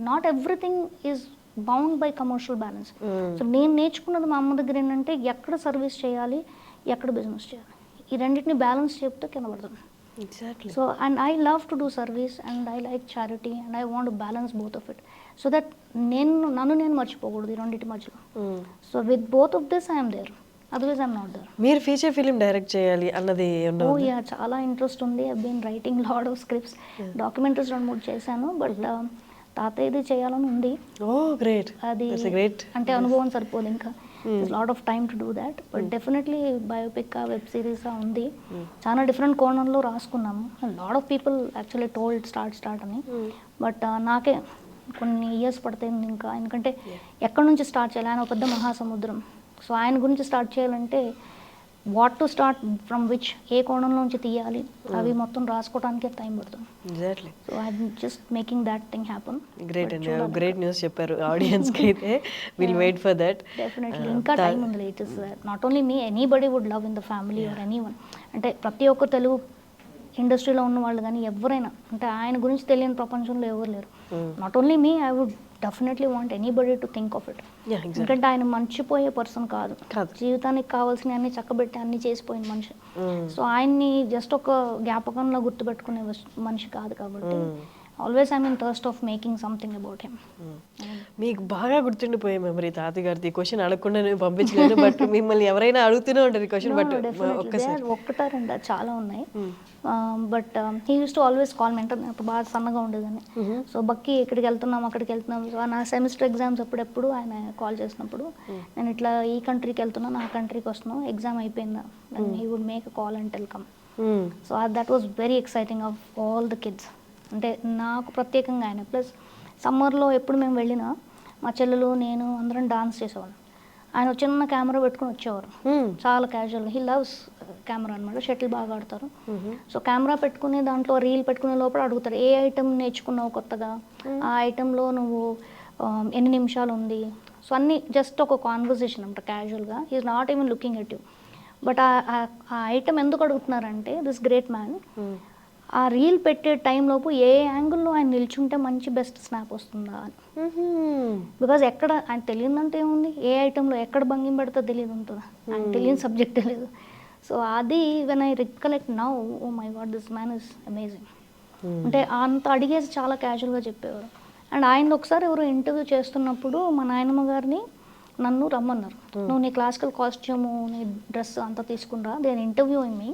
Not everything is bound by commercial balance. So నేను నేర్చుకున్నది మా అమ్మ దగ్గర ఏంటంటే ఎక్కడ సర్వీస్ చేయాలి, ఎక్కడ బిజినెస్ చేయాలి, ఈ రెండింటిని బ్యాలెన్స్ చెప్తే కింద పడుతుంది. So and I love to do service and I like charity and I want balance both of it so that నన్ను మర్చిపోకూడదు ఈ రెండింటి మధ్యలో. So with both of this I'm there, otherwise I'm not there. మీరు feature film direct చేయాలి అన్నది? Yeah, చాలా interest ఉంది. I been writing lot of scripts, documentaries 2-3 చేశాను. బట్ తాతయ్యది చేయాలని ఉంది. గ్రేట్. అది అంటే అనుభవం సరిపోదు, ఇంకా lot of time to do that. But definitely biopic, web series ఉంది. చాలా డిఫరెంట్ కోణంలో రాసుకున్నాము. Lot of people actually told start అని. బట్ నాకే కొన్ని ఇయర్స్ పడుతుంది ఇంకా, ఎందుకంటే ఎక్కడి నుంచి స్టార్ట్ చేయాలి? ఆయన ఒక పెద్ద మహాసముద్రం. సో ఆయన గురించి స్టార్ట్ చేయాలంటే what to start from which, ఏ కోణంలోంచి తీయాలి, అవి మొత్తం రాసుకోవడానికి టైం పడుతుంది. Exactly. So I'm just making that thing happen. Great అండి, గ్రేట్ న్యూస్ చెప్పారు ఆడియన్స్కి అయితే. Will wait for that. Definitely ఇంకా టైం ఉంది. It is not only me, anybody would love in the family or anyone. అంటే ప్రతి ఒక్క తెలుగు ఇండస్ట్రీలో ఉన్న వాళ్ళు కానీ ఎవరైనా, అంటే ఆయన గురించి తెలియని ప్రపంచంలో ఎవరు లేరు. Not only me, I would definitely want anybody to think of it. ఎందుకంటే ఆయన మర్చిపోయే పర్సన్ కాదు, జీవితానికి కావాల్సిన అన్ని చక్కబెట్టి అన్ని చేసిపోయిన మనిషి. సో ఆయన్ని జస్ట్ ఒక జ్ఞాపకంలో గుర్తుపెట్టుకునే మనిషి కాదు కాబట్టి always I mean thirst of making something about him. మీకు బాగా గుర్తుండిపోయే మెమరీ తాతగారిది? క్వశ్చన్ అడగకుండా నేను పంపించలేను, బట్ మిమ్మల్ని ఎవరైనా అడుగుతూనే ఉంటారు క్వశ్చన్. బట్ ఒక్కటా రెండా చాలా ఉన్నాయి. But he use to always call me. అంటే అప్పుడు బాగా సన్నగా ఉండేదని. సో బక్కి ఇక్కడికి వెళ్తున్నాం అక్కడికి వెళ్తున్నాం. సో నా సెమిస్టర్ ఎగ్జామ్స్ అప్పుడెప్పుడు ఆయన కాల్ చేసినప్పుడు నేను ఇట్లా ఈ కంట్రీకి వెళ్తున్నాను, ఆ కంట్రీకి వస్తున్నాను, ఎగ్జామ్ అయిపోయిందా, and he would make a call and tell come. So that was very exciting of all the kids. అంటే నాకు ప్రత్యేకంగా ఆయన. ప్లస్ సమ్మర్లో ఎప్పుడు మేము వెళ్ళినా మా చెల్లెలు నేను అందరం డాన్స్ చేసేవాళ్ళం. ఆయన చిన్న కెమెరా పెట్టుకుని వచ్చేవారు, చాలా క్యాజువల్గా. హీ లవ్స్ కెమెరా అనమాట, షటిల్ బాగా ఆడతారు. సో కెమెరా పెట్టుకుని దాంట్లో రీల్ పెట్టుకునే లోపల అడుగుతారు, ఏ ఐటమ్ నేర్చుకున్నావు కొత్తగా, ఆ ఐటెంలో నువ్వు ఎన్ని నిమిషాలు ఉంది. సో అన్నీ జస్ట్ ఒక కాన్వర్జేషన్ అనమాట క్యాజువల్గా. He's not even looking at you. But ఆ ఐటమ్ ఎందుకు అడుగుతున్నారంటే దిస్ గ్రేట్ మ్యాన్ ఆ రీల్ పెట్టే టైంలోపు ఏ యాంగిల్లో ఆయన నిల్చుంటే మంచి బెస్ట్ స్నాప్ వస్తుందా అని. బికాజ్ ఎక్కడ ఆయన తెలియదంటే ఏముంది, ఏ ఐటెంలో ఎక్కడ భంగిం పెడితే తెలియదు ఉంటుందా, ఆయన తెలియని సబ్జెక్టే లేదు. సో అది when I recollect now, oh my God this man is amazing. అంటే అంత అడిగేసి చాలా క్యాజువల్గా చెప్పేవారు. అండ్ ఆయన ఒకసారి ఎవరో ఇంటర్వ్యూ చేస్తున్నప్పుడు మా నాయనమ్మ గారిని నన్ను రమ్మన్నారు, నువ్వు నీ క్లాసికల్ కాస్ట్యూము నీ డ్రెస్ అంతా తీసుకుని రా, దేని ఇంటర్వ్యూ మీ.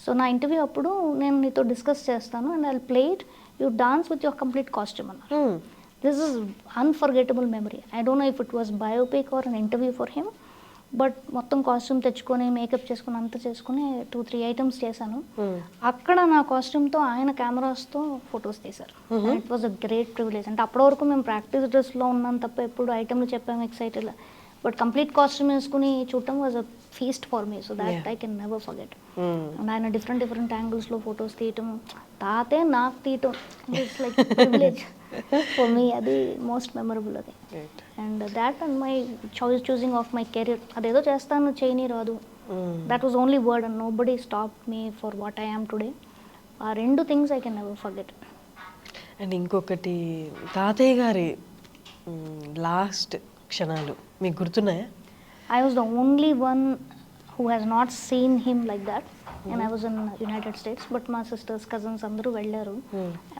సో నా ఇంటర్వ్యూ అప్పుడు నేను నీతో డిస్కస్ చేస్తాను and I play it, you dance with your complete costume అన్నారు. This is unforgettable memory. I don't know if it was biopic or an interview for him. But మొత్తం costume తెచ్చుకొని makeup చేసుకుని అంతా చేసుకుని 2-3 ఐటమ్స్ చేశాను. అక్కడ నా కాస్ట్యూమ్తో ఆయన కెమెరాస్తో ఫొటోస్ తీశారు. It was a great privilege. అంటే అప్పటి వరకు మేము ప్రాక్టీస్ డ్రెస్లో ఉన్నాం తప్ప ఎప్పుడు ఐటమ్లు చెప్పాము ఎక్సైటెడ్. బట్ కంప్లీట్ కాస్ట్యూమ్ వేసుకుని చూడటం was a feast for me. So that I can never forget. And ఆయన డిఫరెంట్ యాంగిల్స్లో ఫొటోస్ తీయటం, తాతే నాకు తీయటం, it's like privilege for me. అది మోస్ట్ మెమరబుల్ అది. And that and my choosing of my career, అదేదో చేస్తాను చేయని రాదు, that was only word and nobody stop me for what I am today. ఆ రెండు things I can never forget. And ఇంకొకటి, తాతయ్య గారి లాస్ట్ క్షణాలు మీకు గుర్తున్నాయా? I was the only one who has not seen him like that. And I was in United States, but my sisters, cousins అందరూ వెళ్ళారు.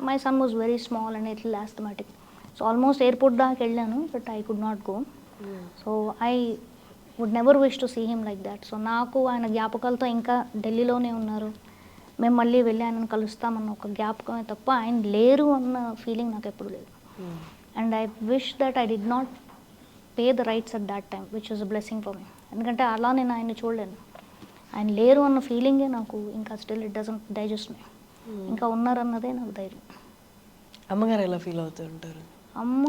My son was very small and a little asthmatic. So almost airport దాకా వెళ్ళాను, but I could not go. So I would never wish to see him like that. So నాకు ఆయన జ్ఞాపకాలతో ఇంకా ఢిల్లీలోనే ఉన్నారు, మేము మళ్ళీ వెళ్ళి ఆయనను కలుస్తామన్న ఒక జ్ఞాపకమే తప్ప ఆయన లేరు అన్న ఫీలింగ్ నాకు ఎప్పుడు లేదు. And I wish that I did not pay the rights at that time, which was a blessing for me. ఎందుకంటే అలా నేను ఆయన్ని చూడలేను, ఆయన లేరు అన్న ఫీలింగే నాకు ఇంకా స్టిల్ ఇట్ డజంట్ డైజెస్ట్ మీ. ఇంకా ఉన్నారన్నదే నాకు ధైర్యం. అమ్మగారు ఎలా ఫీల్ అవుతూ ఉంటారు? అమ్మ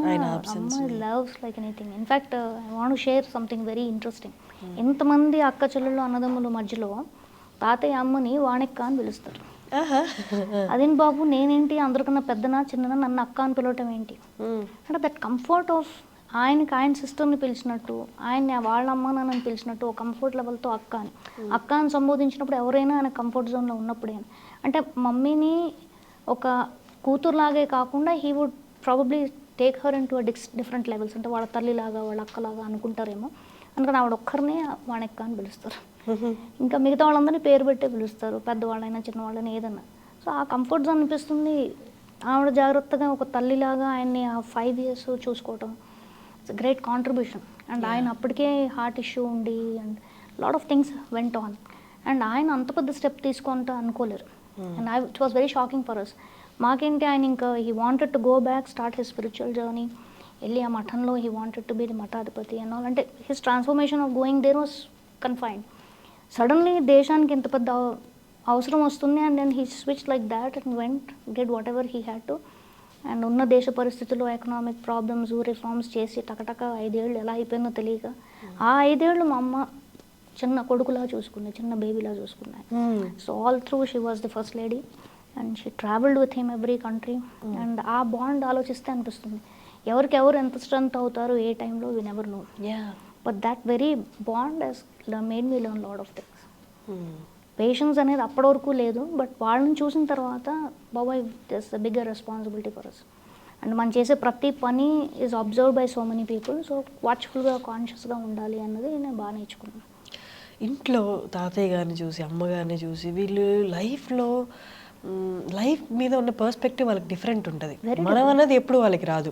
loves like anything. In fact I want to share something very interesting. ఎంతమంది అక్క చెల్లెళ్ళు అన్నదమ్ముల మధ్యలో తాతయ్య అమ్మని వాణెక్క అని పిలుస్తారు. అదేంటి బాబు, నేనేంటి అందరికన్నా పెద్దనా చిన్ననా, నన్ను అక్క అని పిలవటం ఏంటి అంటే దట్ కంఫర్ట్ ఆఫ్ ఆయనకి ఆయన సిస్టర్ని పిలిచినట్టు, ఆయన వాళ్ళ అమ్మ నాన్నని పిలిచినట్టు ఒక కంఫర్ట్ లెవెల్తో అక్క అని సంబోధించినప్పుడు ఎవరైనా ఆయన కంఫర్ట్ జోన్లో ఉన్నప్పుడే. అంటే మమ్మీని ఒక కూతురులాగే కాకుండా he would probably take her into different levels. అంటే వాళ్ళ తల్లిలాగా వాళ్ళ అక్కలాగా అనుకుంటారేమో, అందుకని ఆవిడ ఒక్కరినే వాణెక్క అని పిలుస్తారు. ఇంకా మిగతా వాళ్ళందరినీ పేరు పెట్టే పిలుస్తారు, పెద్దవాళ్ళైనా చిన్నవాళ్ళైనా ఏదన్నా. సో ఆ కంఫర్ట్ జోన్ అనిపిస్తుంది. ఆవిడ జాగ్రత్తగా ఒక తల్లిలాగా ఆయన్ని ఆ 5 years చూసుకోవటం, ఇట్స్ గ్రేట్ కాంట్రిబ్యూషన్. అండ్ ఆయన అప్పటికే హార్ట్ ఇష్యూ ఉండి and lot of things went on. And ఆయన అంత పెద్ద స్టెప్ తీసుకుంటా అనుకోలేరు. And it was very shocking for us. మాకేంటి, ఆయన ఇంకా he wanted to go back, start his spiritual journey, వెళ్ళి ఆ మఠంలో he wanted to be the మఠాధిపతి అండ్ ఆల్. అంటే his transformation of going there was confined. Suddenly దేశానికి ఇంత పెద్ద అవసరం వస్తుంది and then he switch like that and went did what ever he had to. And ఉన్న దేశ పరిస్థితుల్లో ఎకనామిక్ ప్రాబ్లమ్స్ రిఫార్మ్స్ చేసి టకటక 5 ఏళ్ళు ఎలా అయిపోయిందో తెలియక, ఆ 5 ఏళ్ళు మా అమ్మ చిన్న కొడుకులా చూసుకుంది, చిన్న బేబీలా చూసుకున్నాయి. So all through she was the first lady and she travelled with him every country. And ఆ బాండ్ ఆలోచిస్తే అనిపిస్తుంది, ఎవరికెవరు ఎంత స్ట్రెంత్ అవుతారు ఏ టైంలో we never know. But that very bond has made me learn lot of things. Patience అనేది అప్పటి వరకు లేదు, బట్ వాళ్ళని చూసిన తర్వాత బాబాయ్ this the bigger responsibility for us. And మనం చేసే ప్రతి పని is observe by so many people. So వాచ్ఫుల్గా కాన్షియస్గా ఉండాలి అన్నది నేను బాగా నేర్చుకున్నాను. ఇంట్లో తాతయ్య గారిని చూసి అమ్మగారిని చూసి వీళ్ళు లైఫ్ మీద ఉన్న పర్స్పెక్టివ్ వాళ్ళకి డిఫరెంట్ ఉంటుంది. మనం అన్నది ఎప్పుడు వాళ్ళకి రాదు.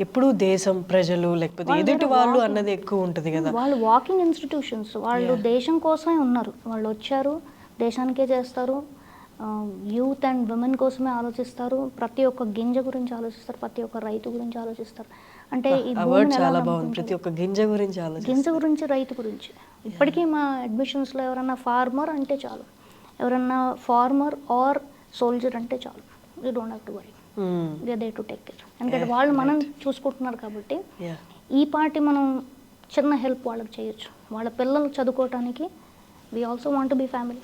ఎప్పుడు దేశం, ప్రజలు, లేకపోతే ఎదుటి వాళ్ళు అన్నది ఎక్కువ ఉంటుంది కదా. వాళ్ళు వాకింగ్ ఇన్స్టిట్యూషన్స్, వాళ్ళు దేశం కోసమే ఉన్నారు. వాళ్ళు వచ్చారు, దేశానికే చేస్తారు. యూత్ అండ్ విమెన్ కోసమే ఆలోచిస్తారు. ప్రతి ఒక్క గింజ గురించి ఆలోచిస్తారు, ప్రతి ఒక్క రైతు గురించి ఆలోచిస్తారు. అంటే ఈ చాలా బాగుంది, ప్రతి ఒక్క గింజ గురించి గింజ గురించి, రైతు గురించి. ఇప్పటికీ మా అడ్మిషన్స్లో ఎవరన్నా ఫార్మర్ అంటే చాలు, ఎవరన్నా ఫార్మర్ ఆర్ సోల్జర్ అంటే చాలు. You don't have to worry, they they to take care. ఎందుకంటే వాళ్ళు మనం చూసుకుంటున్నారు కాబట్టి ఈ పార్టీ మనం చిన్న హెల్ప్ వాళ్ళకి చేయొచ్చు. వాళ్ళ పిల్లలు చదువుకోవటానికి we also want to be family.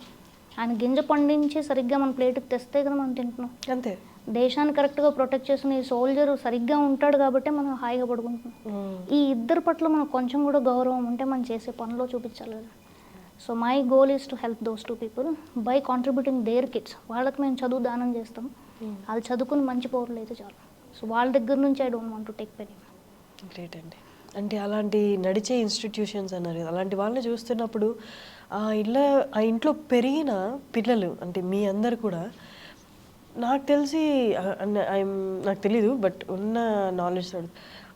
ఆయన గింజ పండించి సరిగ్గా మన ప్లేట్కి తెస్తే కదా మనం తింటున్నాం. అంతే, దేశాన్ని కరెక్ట్గా ప్రొటెక్ట్ చేసిన ఈ సోల్జర్ సరిగ్గా ఉంటాడు కాబట్టి మనం హాయిగా పడుకుంటున్నాం. ఈ ఇద్దరు పట్ల మనకు కొంచెం కూడా గౌరవం ఉంటే మనం చేసే పనిలో చూపించాలి కదా. So my goal is to help those two people by contributing their kids. వాళ్ళకి మేము చదువు దానం చేస్తాం, వాళ్ళు చదువుకుని మంచి పౌరులు అయితే చాలు. సో వాళ్ళ దగ్గర నుంచి I don't want to take penny. Great అండి. అంటే అలాంటి నడిచే ఇన్స్టిట్యూషన్స్ అన్నారు, అలాంటి వాళ్ళని చూస్తున్నప్పుడు ఆ ఇంట్లో పెరిగిన పిల్లలు అంటే మీ అందరు కూడా నాకు తెలిసి నాకు తెలీదు, బట్ ఉన్న నాలెడ్జ్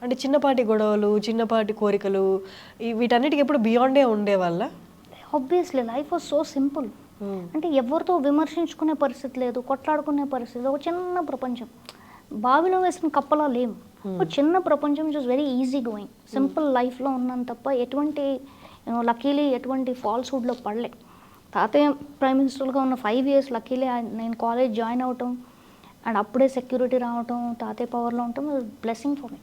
అంటే చిన్నపాటి గొడవలు, చిన్నపాటి కోరికలు, వీటన్నిటికి ఎప్పుడు బియాండే ఉండేవాళ్ళ? Obviously life was so simple. అంటే ఎవరితో విమర్శించుకునే పరిస్థితి లేదు, కొట్లాడుకునే పరిస్థితి, ఒక చిన్న ప్రపంచం. బావిలో వేసిన కప్పలా లేము, ఒక చిన్న ప్రపంచం which is very easy going. Simple లైఫ్లో ఉన్నాను తప్ప ఎటువంటి లక్కీలీ ఎటువంటి ఫాల్స్హుడ్లో పడలే. తాతయ్య ప్రైమ్ మినిస్టర్గా ఉన్న 5 years లక్కీలీ నేను కాలేజ్ జాయిన్ అవటం అండ్ అప్పుడే సెక్యూరిటీ రావటం, తాతయ్య పవర్లో ఉండటం బ్లెస్సింగ్ ఫర్ మీ.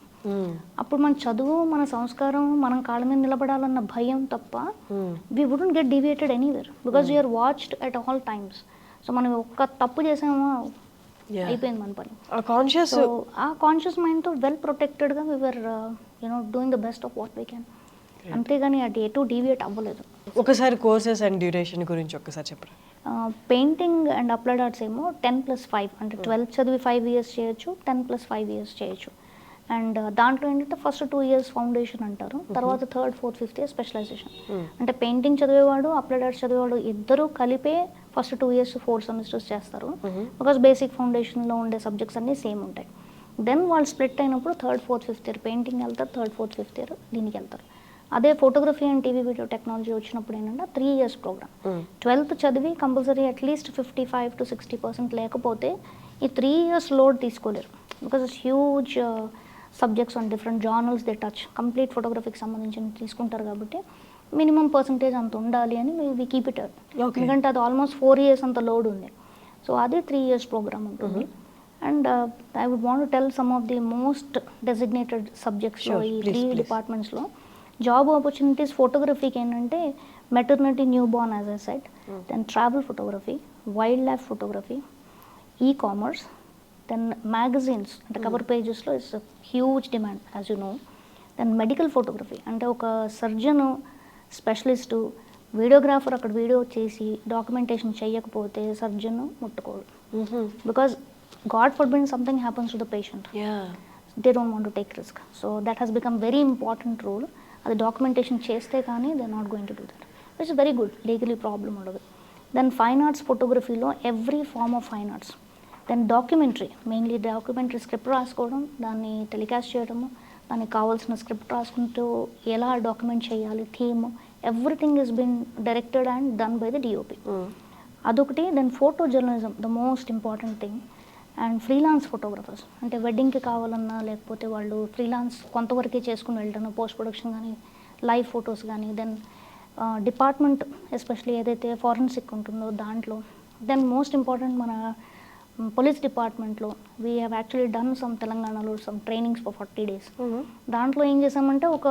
అప్పుడు మన చదువు, మన సంస్కారం, మనం కాళ్ళ మీద నిలబడాలన్న భయం తప్ప we wouldn't get deviated anywhere because we're watched at all times. So మనం ఒక్క తప్పు చేసామో అయిపోయింది మన పని. ఆ కాన్షియస్ మైండ్తో వెల్ ప్రొటెక్టెడ్గా we are doing the best of what we can. అంతేగాని అది ఎటు డీవియేట్ అవ్వలేదు. ఒకసారి కోర్సెస్ అండ్ డ్యూరేషన్ గురించి ఒకసారి చెప్పండి. పెయింటింగ్ అండ్ అప్లైడ్ ఆర్ట్స్ ఏమో 10+5 అంటే 12 చదివి 5 years చేయొచ్చు, 10+5 years చేయొచ్చు. అండ్ దాంట్లో ఏంటంటే ఫస్ట్ 2 years ఫౌండేషన్ అంటారు, తర్వాత 3rd, 4th, 5th year specialization. అంటే పెయింటింగ్ చదివేవాడు, అప్లైడ్ ఆర్ట్స్ చదివేవాడు ఇద్దరు కలిపే ఫస్ట్ 2 years 4 semesters చేస్తారు. బికాస్ బేసిక్ ఫౌండేషన్లో ఉండే సబ్జెక్ట్స్ అన్నీ సేమ్ ఉంటాయి. దెన్ వాళ్ళు స్ప్లిట్ అయినప్పుడు 3rd, 4th, 5th year painting వెళ్తారు, 3rd, 4th, 5th year దీనికి వెళ్తారు. అదే photography and TV video technology వచ్చినప్పుడు ఏంటంటే 3 years ప్రోగ్రామ్. 12th చదివి కంపల్సరీ అట్లీస్ట్ 55 to 60% లేకపోతే ఈ 3 years లోడ్ తీసుకోలేరు. Because it's huge subjects on different journals they touch. Complete ఫోటోగ్రఫీకి సంబంధించి తీసుకుంటారు కాబట్టి మినిమం పర్సంటేజ్ అంత ఉండాలి అని వి కీప్ ఇట్. ఎందుకంటే అది ఆల్మోస్ట్ 4 years అంత లోడ్ ఉంది. సో అది 3 years ప్రోగ్రామ్ ఉంటుంది. And I would want to tell some of the most designated సబ్జెక్ట్స్లో ఈ 3 డిపార్ట్మెంట్స్లో జాబ్ ఆపర్చునిటీస్ ఫోటోగ్రఫీకి ఏంటంటే maternity, newborn as I said, then travel photography, wildlife photography, e-commerce, then magazines అంటే cover పేజెస్లో it's huge demand as you know. Then medical photography అంటే ఒక surgeon, specialist, videographer అక్కడ వీడియో చేసి documentation చేయకపోతే surgeon ముట్టుకోడు. Because god forbid something happens to the patient, they don't want to take risk. So that has become very important rule. అది documentation చేస్తే కానీ they not going to do that, which is very good, legally problem ఉండదు. Then fine arts ఫోటోగ్రఫీలో every form of fine arts. Then documentary, mainly documentary script రాసుకోవడం, దాన్ని telecast చేయడము, దానికి కావాల్సిన స్క్రిప్ట్ రాసుకుంటూ ఎలా డాక్యుమెంట్ చేయాలి, theme, everything is been directed and done by the DOP. అదొకటి. Then photojournalism the most important thing. And freelance photographers అంటే వెడ్డింగ్కి కావాలన్నా లేకపోతే వాళ్ళు ఫ్రీలాన్స్ కొంతవరకే చేసుకుని వెళ్ళడం, పోస్ట్ ప్రొడక్షన్ కానీ, లైవ్ ఫొటోస్ కానీ. దెన్ డిపార్ట్మెంట్ ఎస్పెషలీ ఏదైతే ఫారెన్సిక్ ఉంటుందో దాంట్లో. దెన్ మోస్ట్ ఇంపార్టెంట్ మన పోలీస్ డిపార్ట్మెంట్లో we have actually done some తెలంగాణలో సమ్ ట్రైనింగ్స్ ఫర్ 40 days. దాంట్లో ఏం చేసామంటే ఒక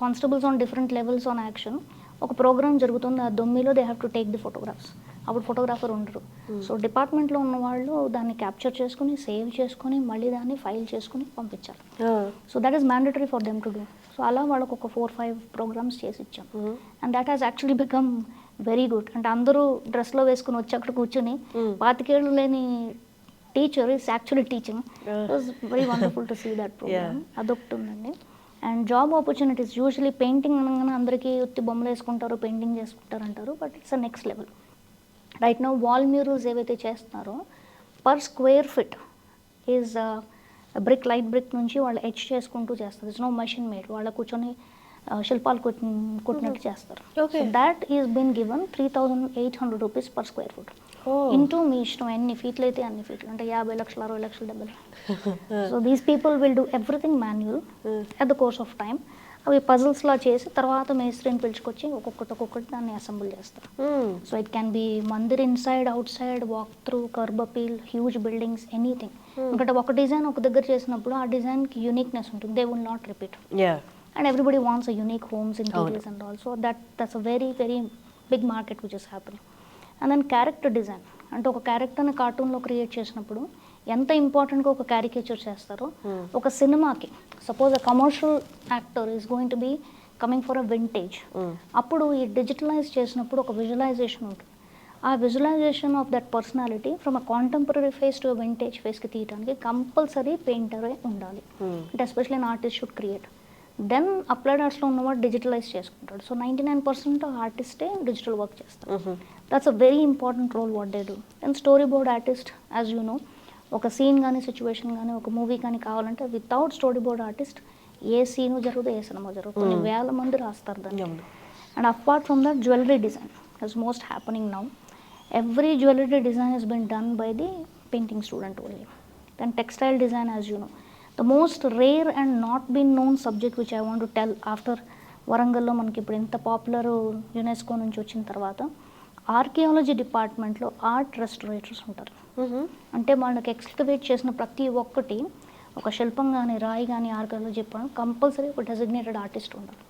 constables on different levels on action ఒక ప్రోగ్రామ్ జరుగుతుంది, ఆ దొమ్మిలో they have to take the photographs. అప్పుడు ఫోటోగ్రాఫర్ ఉండరు. సో డిపార్ట్మెంట్లో ఉన్న వాళ్ళు దాన్ని క్యాప్చర్ చేసుకుని, సేవ్ చేసుకుని, మళ్ళీ దాన్ని ఫైల్ చేసుకుని పంపించాలి. So that is mandatory for them to do. So అలా వాళ్ళకు ఒక 4-5 ప్రోగ్రామ్స్ చేసి ఇచ్చాం. And that has actually become very good. అంటే అందరూ డ్రెస్లో వేసుకుని వచ్చి అక్కడ కూర్చొని 25 ఏళ్ళు లేని teacher is actually teaching. It was very wonderful to see that program. అదొకటి ఉందండి. And job opportunities usually painting అనగానే అందరికీ ఉత్తి బొమ్మలు వేసుకుంటారు, పెయింటింగ్ చేసుకుంటారు అంటారు, but it's a next level. Right now wall murals ఏవైతే చేస్తున్నారో per square feet is brick, light brick నుంచి వాళ్ళు ఎచ్ చేసుకుంటూ చేస్తారు. It's no machine made. వాళ్ళ కూర్చొని శిల్పాలు కొట్టినట్టు చేస్తారు. So that is been given 3,800 rupees per square foot. Into mu ఇష్టం ఎన్ని ఫీట్లు అయితే అన్ని ఫీట్లు, అంటే 50 లక్షలు, 60 లక్షలు, 70 లక్షలు. So these people will do everything manual at the course of time. అవి పజిల్స్లా చేసి తర్వాత మేస్త్రిని పిలుచుకొచ్చి ఒక్కొక్కటి దాన్ని అసెంబుల్ చేస్తారు. So it can be Mandir inside, out side, walk through, curb appeal, huge buildings, anything. ఎందుకంటే ఒక డిజైన్ ఒక దగ్గర చేసినప్పుడు ఆ డిజైన్కి యూనిక్నెస్ ఉంటుంది. They will not repeat. And everybody wants a unique homes, interiors and all. So that's a very, very big market which is happening. And then character design. అంటే ఒక క్యారెక్టర్ని కార్టూన్లో క్రియేట్ చేసినప్పుడు ఎంత ఇంపార్టెంట్గా ఒక క్యారికేచర్ చేస్తారో ఒక సినిమాకి, suppose a commercial actor is going to be coming for a vintage, అప్పుడు ఈ డిజిటలైజ్ చేసినప్పుడు ఒక విజువలైజేషన్ ఉంటుంది. ఆ visualization of that personality from a contemporary face to vintage ఫేస్కి తీయడానికి కంపల్సరీ పెయింటరే ఉండాలి. అంటే especially an artist should create. Then applied ఆర్ట్స్లో ఉన్నవాడు డిజిటలైజ్ చేసుకుంటాడు. సో 99% ఆర్టిస్టే డిజిటల్ వర్క్ చేస్తారు. That's a very important role what they do. Then storyboard artist, as you no, ఒక సీన్ కానీ సిచ్యువేషన్ కానీ ఒక మూవీ కానీ కావాలంటే వితౌట్ స్టోరీ బోర్డ్ ఆర్టిస్ట్ ఏ సీను జరుగుతుంది, ఏ సినిమా జరుగుతుంది, కొన్ని వేల మంది రాస్తారు దాన్ని. And apart from that jewellery design is most happening now. Every jewellery design has been done by the painting student only. Then textile design, as you know, the most rare and not been known subject which I want to tell after వరంగల్లో మనకి ఇప్పుడు ఎంత popular UNESCO నుంచి వచ్చిన తర్వాత archaeology డిపార్ట్మెంట్లో art రెస్టరేటర్స్ ఉంటారు. అంటే వాళ్ళకి ఎక్స్కవేట్ చేసిన ప్రతి ఒక్కటి, ఒక శిల్పం కానీ రాయి కానీ ఆర్కియాలజీ చెప్పడం కంపల్సరీ ఒక డెసిగ్నేటెడ్ ఆర్టిస్ట్ ఉండాలి.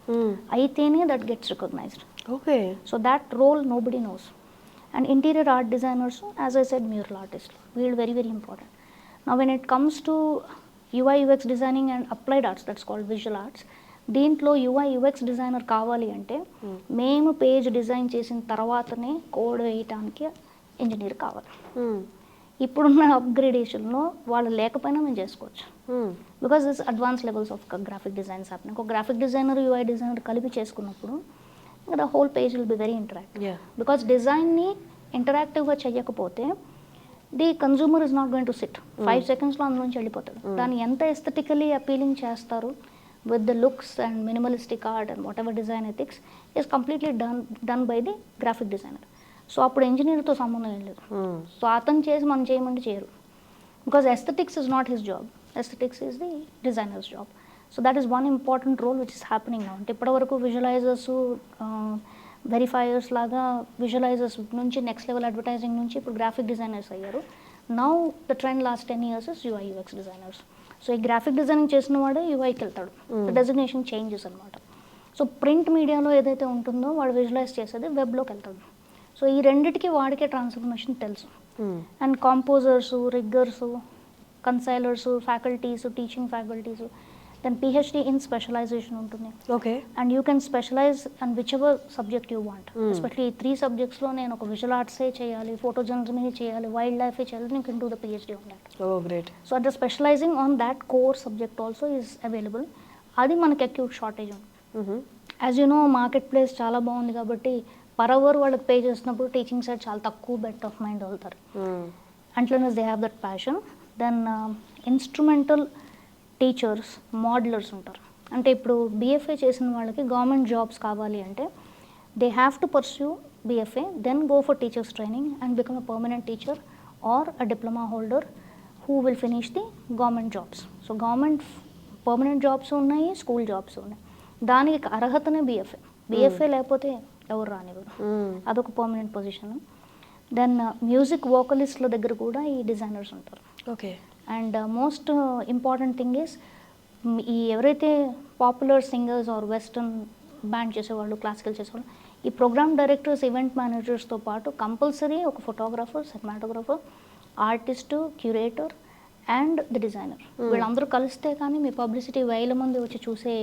అయితేనే that gets recognized. Okay. So that role nobody knows. And interior art designers, as I said, mural artist, వీళ్ళు very very important. Now when it comes to UI UX designing and applied arts, that's called visual arts, దీంట్లో UI UX designer కావాలి అంటే మేము page design చేసిన తర్వాతనే code వేయటానికి engineer కావాలి. ఇప్పుడున్న అప్గ్రేడేషన్లో వాళ్ళు లేకపోయినా మేము చేసుకోవచ్చు. Because this advance levels of graphic designs happening. ఒక గ్రాఫిక్ డిజైనర్ UI డిజైనర్ కలిపి చేసుకున్నప్పుడు the whole page will be very interactive. Because డిజైన్ని ఇంటరాక్టివ్గా చేయకపోతే the consumer is not going to sit. 5 సెకండ్స్లో అందులోంచి వెళ్ళిపోతాడు. దాన్ని ఎంత ఎస్థెటికలీ అపీలింగ్ చేస్తారు with the looks and minimalistic art and whatever design ethics is completely done by the graphic designer. So అప్పుడు ఇంజనీర్తో సంబంధం ఏం లేదు. సో అతను చేసి మనం చేయమంటే చేయరు. Because aesthetics is not his job, aesthetics is the designer's job. So that is one important role which is happening now. అంటే ఇప్పటివరకు విజువలైజర్స్, వెరిఫైయర్స్ లాగా విజువలైజర్స్ నుంచి నెక్స్ట్ లెవెల్ అడ్వర్టైజింగ్ నుంచి ఇప్పుడు గ్రాఫిక్ డిజైనర్స్ అయ్యారు. Now the trend last 10 years is UI UX designers. So ఈ graphic designing చేసిన వాడే UIకి వెళ్తాడు. డెసిగ్నేషన్ చేంజెస్ అనమాట. సో ప్రింట్ మీడియాలో ఏదైతే ఉంటుందో వాడు విజువలైజ్ చేసేది వెబ్లోకి వెళ్తాడు. సో ఈ రెండిటికి వాడికే ట్రాన్స్ఫర్మేషన్ తెలుసు. And composers, riggers, counsellors, faculties, teaching faculties, then PhD in specialization ఉంటుంది. Okay. And you can specialize and whichever subject you want. Especially ఈ 3 subjectsలో నేను ఒక విజువల్ ఆర్ట్సే చేయాలి, ఫోటో జర్నలిజమే చేయాలి, వైల్డ్ లైఫే చేయాలి, you can do the PhD on that. Oh great. So at the specializing on that core subject also is available. అది మనకి acute shortage ఉంది. As you know, market place చాలా బాగుంది కాబట్టి పర్ అవర్ వాళ్ళకి పే చేసినప్పుడు టీచింగ్ సైడ్ చాలా తక్కువ బెట్ ఆఫ్ మైండ్ అవుతారు. అంట్లోనే they have that passion. Then instrumental teachers, modellers ఉంటారు. అంటే ఇప్పుడు BFA చేసిన వాళ్ళకి గవర్నమెంట్ జాబ్స్ కావాలి అంటే they have to pursue BFA, then go for teachers training and become a permanent teacher or a diploma holder who will finish the government jobs. So government permanent jobs ఉన్నాయి, school jobs ఉన్నాయి. దానికి అర్హతనే BFA లేకపోతే ఎవరు రానివ్వరు. అదొక permanent position. Then music వోకలిస్ట్ల దగ్గర కూడా ఈ డిజైనర్స్ ఉంటారు. Okay. And most important thing is ఈ ఎవరైతే popular singers or western band చేసేవాళ్ళు, క్లాసికల్ చేసేవాళ్ళు, ఈ ప్రోగ్రామ్ డైరెక్టర్స్, ఈవెంట్ మేనేజర్స్తో పాటు కంపల్సరీ ఒక photographer, cinematographer, artist, curator and the designer, వీళ్ళందరూ కలిస్తే కానీ మీ పబ్లిసిటీ 1000 మంది వచ్చి చూసే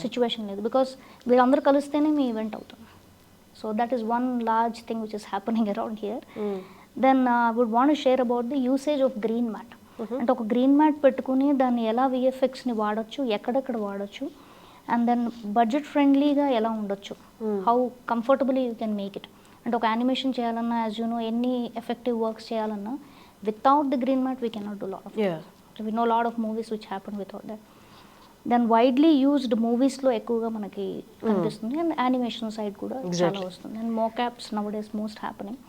సిచ్యువేషన్ లేదు. బికాస్ వీళ్ళందరూ కలిస్తేనే మీ ఈవెంట్ అవుతుంది. So that is one large thing which is happening around here. Then would want share about the usage of green mat. అంటే ఒక గ్రీన్ మ్యాట్ పెట్టుకుని దాన్ని ఎలా విఎఫ్ఎక్స్ని వాడచ్చు, ఎక్కడెక్కడ వాడచ్చు, అండ్ దెన్ బడ్జెట్ ఫ్రెండ్లీగా ఎలా ఉండొచ్చు, how comfortably you can make it. అంటే ఒక యానిమేషన్ చేయాలన్నా, యాజ్ యూ నో, ఎన్ని ఎఫెక్టివ్ వర్క్స్ చేయాలన్నా without the green mat we cannot do lot of. We know lot of movies which happen without that. Then widely used మూవీస్లో ఎక్కువగా మనకి కనిపిస్తుంది, and animation side కూడా చాలా వస్తుంది. And mockups nowadays most happening.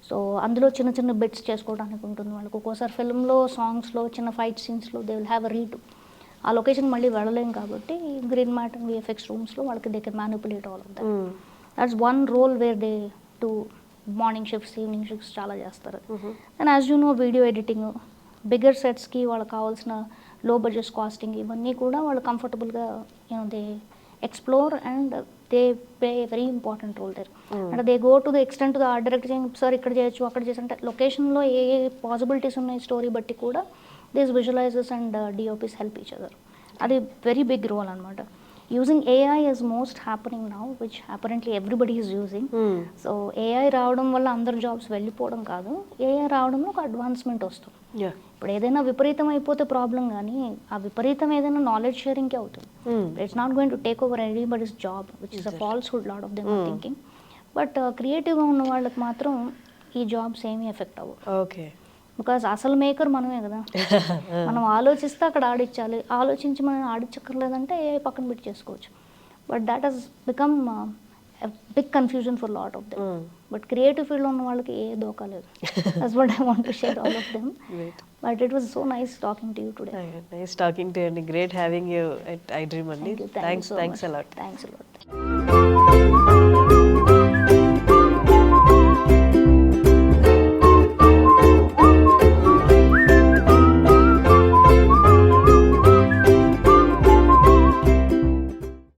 So అందులో చిన్న చిన్న బిట్స్ చేసుకోవడానికి ఉంటుంది వాళ్ళకి. ఒక్కోసారి ఫిల్మ్లో, సాంగ్స్లో, చిన్న ఫైట్ సీన్స్లో they will have a read. ఆ లొకేషన్ మళ్ళీ వెళ్ళలేం కాబట్టి గ్రీన్ మ్యాట్ అండ్ విఎఫ్ఎక్స్ రూమ్స్లో వాళ్ళకి they can manipulate all of that. That's one role where they to morning shifts, evening shifts చాలా చేస్తారు. And as you know, video editing, bigger సెట్స్కి వాళ్ళకి కావాల్సిన లో బడ్జెట్ కాస్టింగ్, ఇవన్నీ కూడా వాళ్ళు కంఫర్టబుల్గా you know they explore and they play very important role there. అంటే they go to the extent the art direct చేయండి, సార్ ఇక్కడ చేయొచ్చు, అక్కడ చేయొచ్చు, అంటే లొకేషన్లో ఏ ఏ పాసిబిలిటీస్ ఉన్నాయి స్టోరీ బట్టి కూడా this visualizers and DOPs help each other. అది వెరీ బిగ్ రోల్ అనమాట. Using AI is most happening now, which apparently everybody is using. So AI రావడం వల్ల అందరు జాబ్స్ వెళ్ళిపోవడం కాదు, AI రావడంలో ఒక అడ్వాన్స్మెంట్ వస్తుంది. ఇప్పుడు ఏదైనా విపరీతం అయిపోతే ప్రాబ్లం, కానీ ఆ విపరీతం ఏదైనా నాలెడ్జ్ షేరింగ్కే అవుతుంది. It's not going to take over anybody's job, which is a falsehood lot of them are thinking. But క్రియేటివ్గా ఉన్న వాళ్ళకి మాత్రం ఈ జాబ్స్ ఏమీ ఎఫెక్ట్ అవ్వవు. ఓకే, బికాస్ అసలు మేకర్ మనమే కదా. మనం ఆలోచిస్తే అక్కడ ఆడించాలి, ఆలోచించి మనం ఆడించక్కర్లేదంటే ఏ పక్కన పెట్టి చేసుకోవచ్చు. But that has become big confusion for lot of them. But creative ఫీల్డ్లో ఉన్న వాళ్ళకి ఏ దోకా లేదు. That's what I want to share all of them. But it was so nice talking to you today. Nice talking to you అండి. Great having you at iDream అండి. Thanks a lot. Thanks a lot.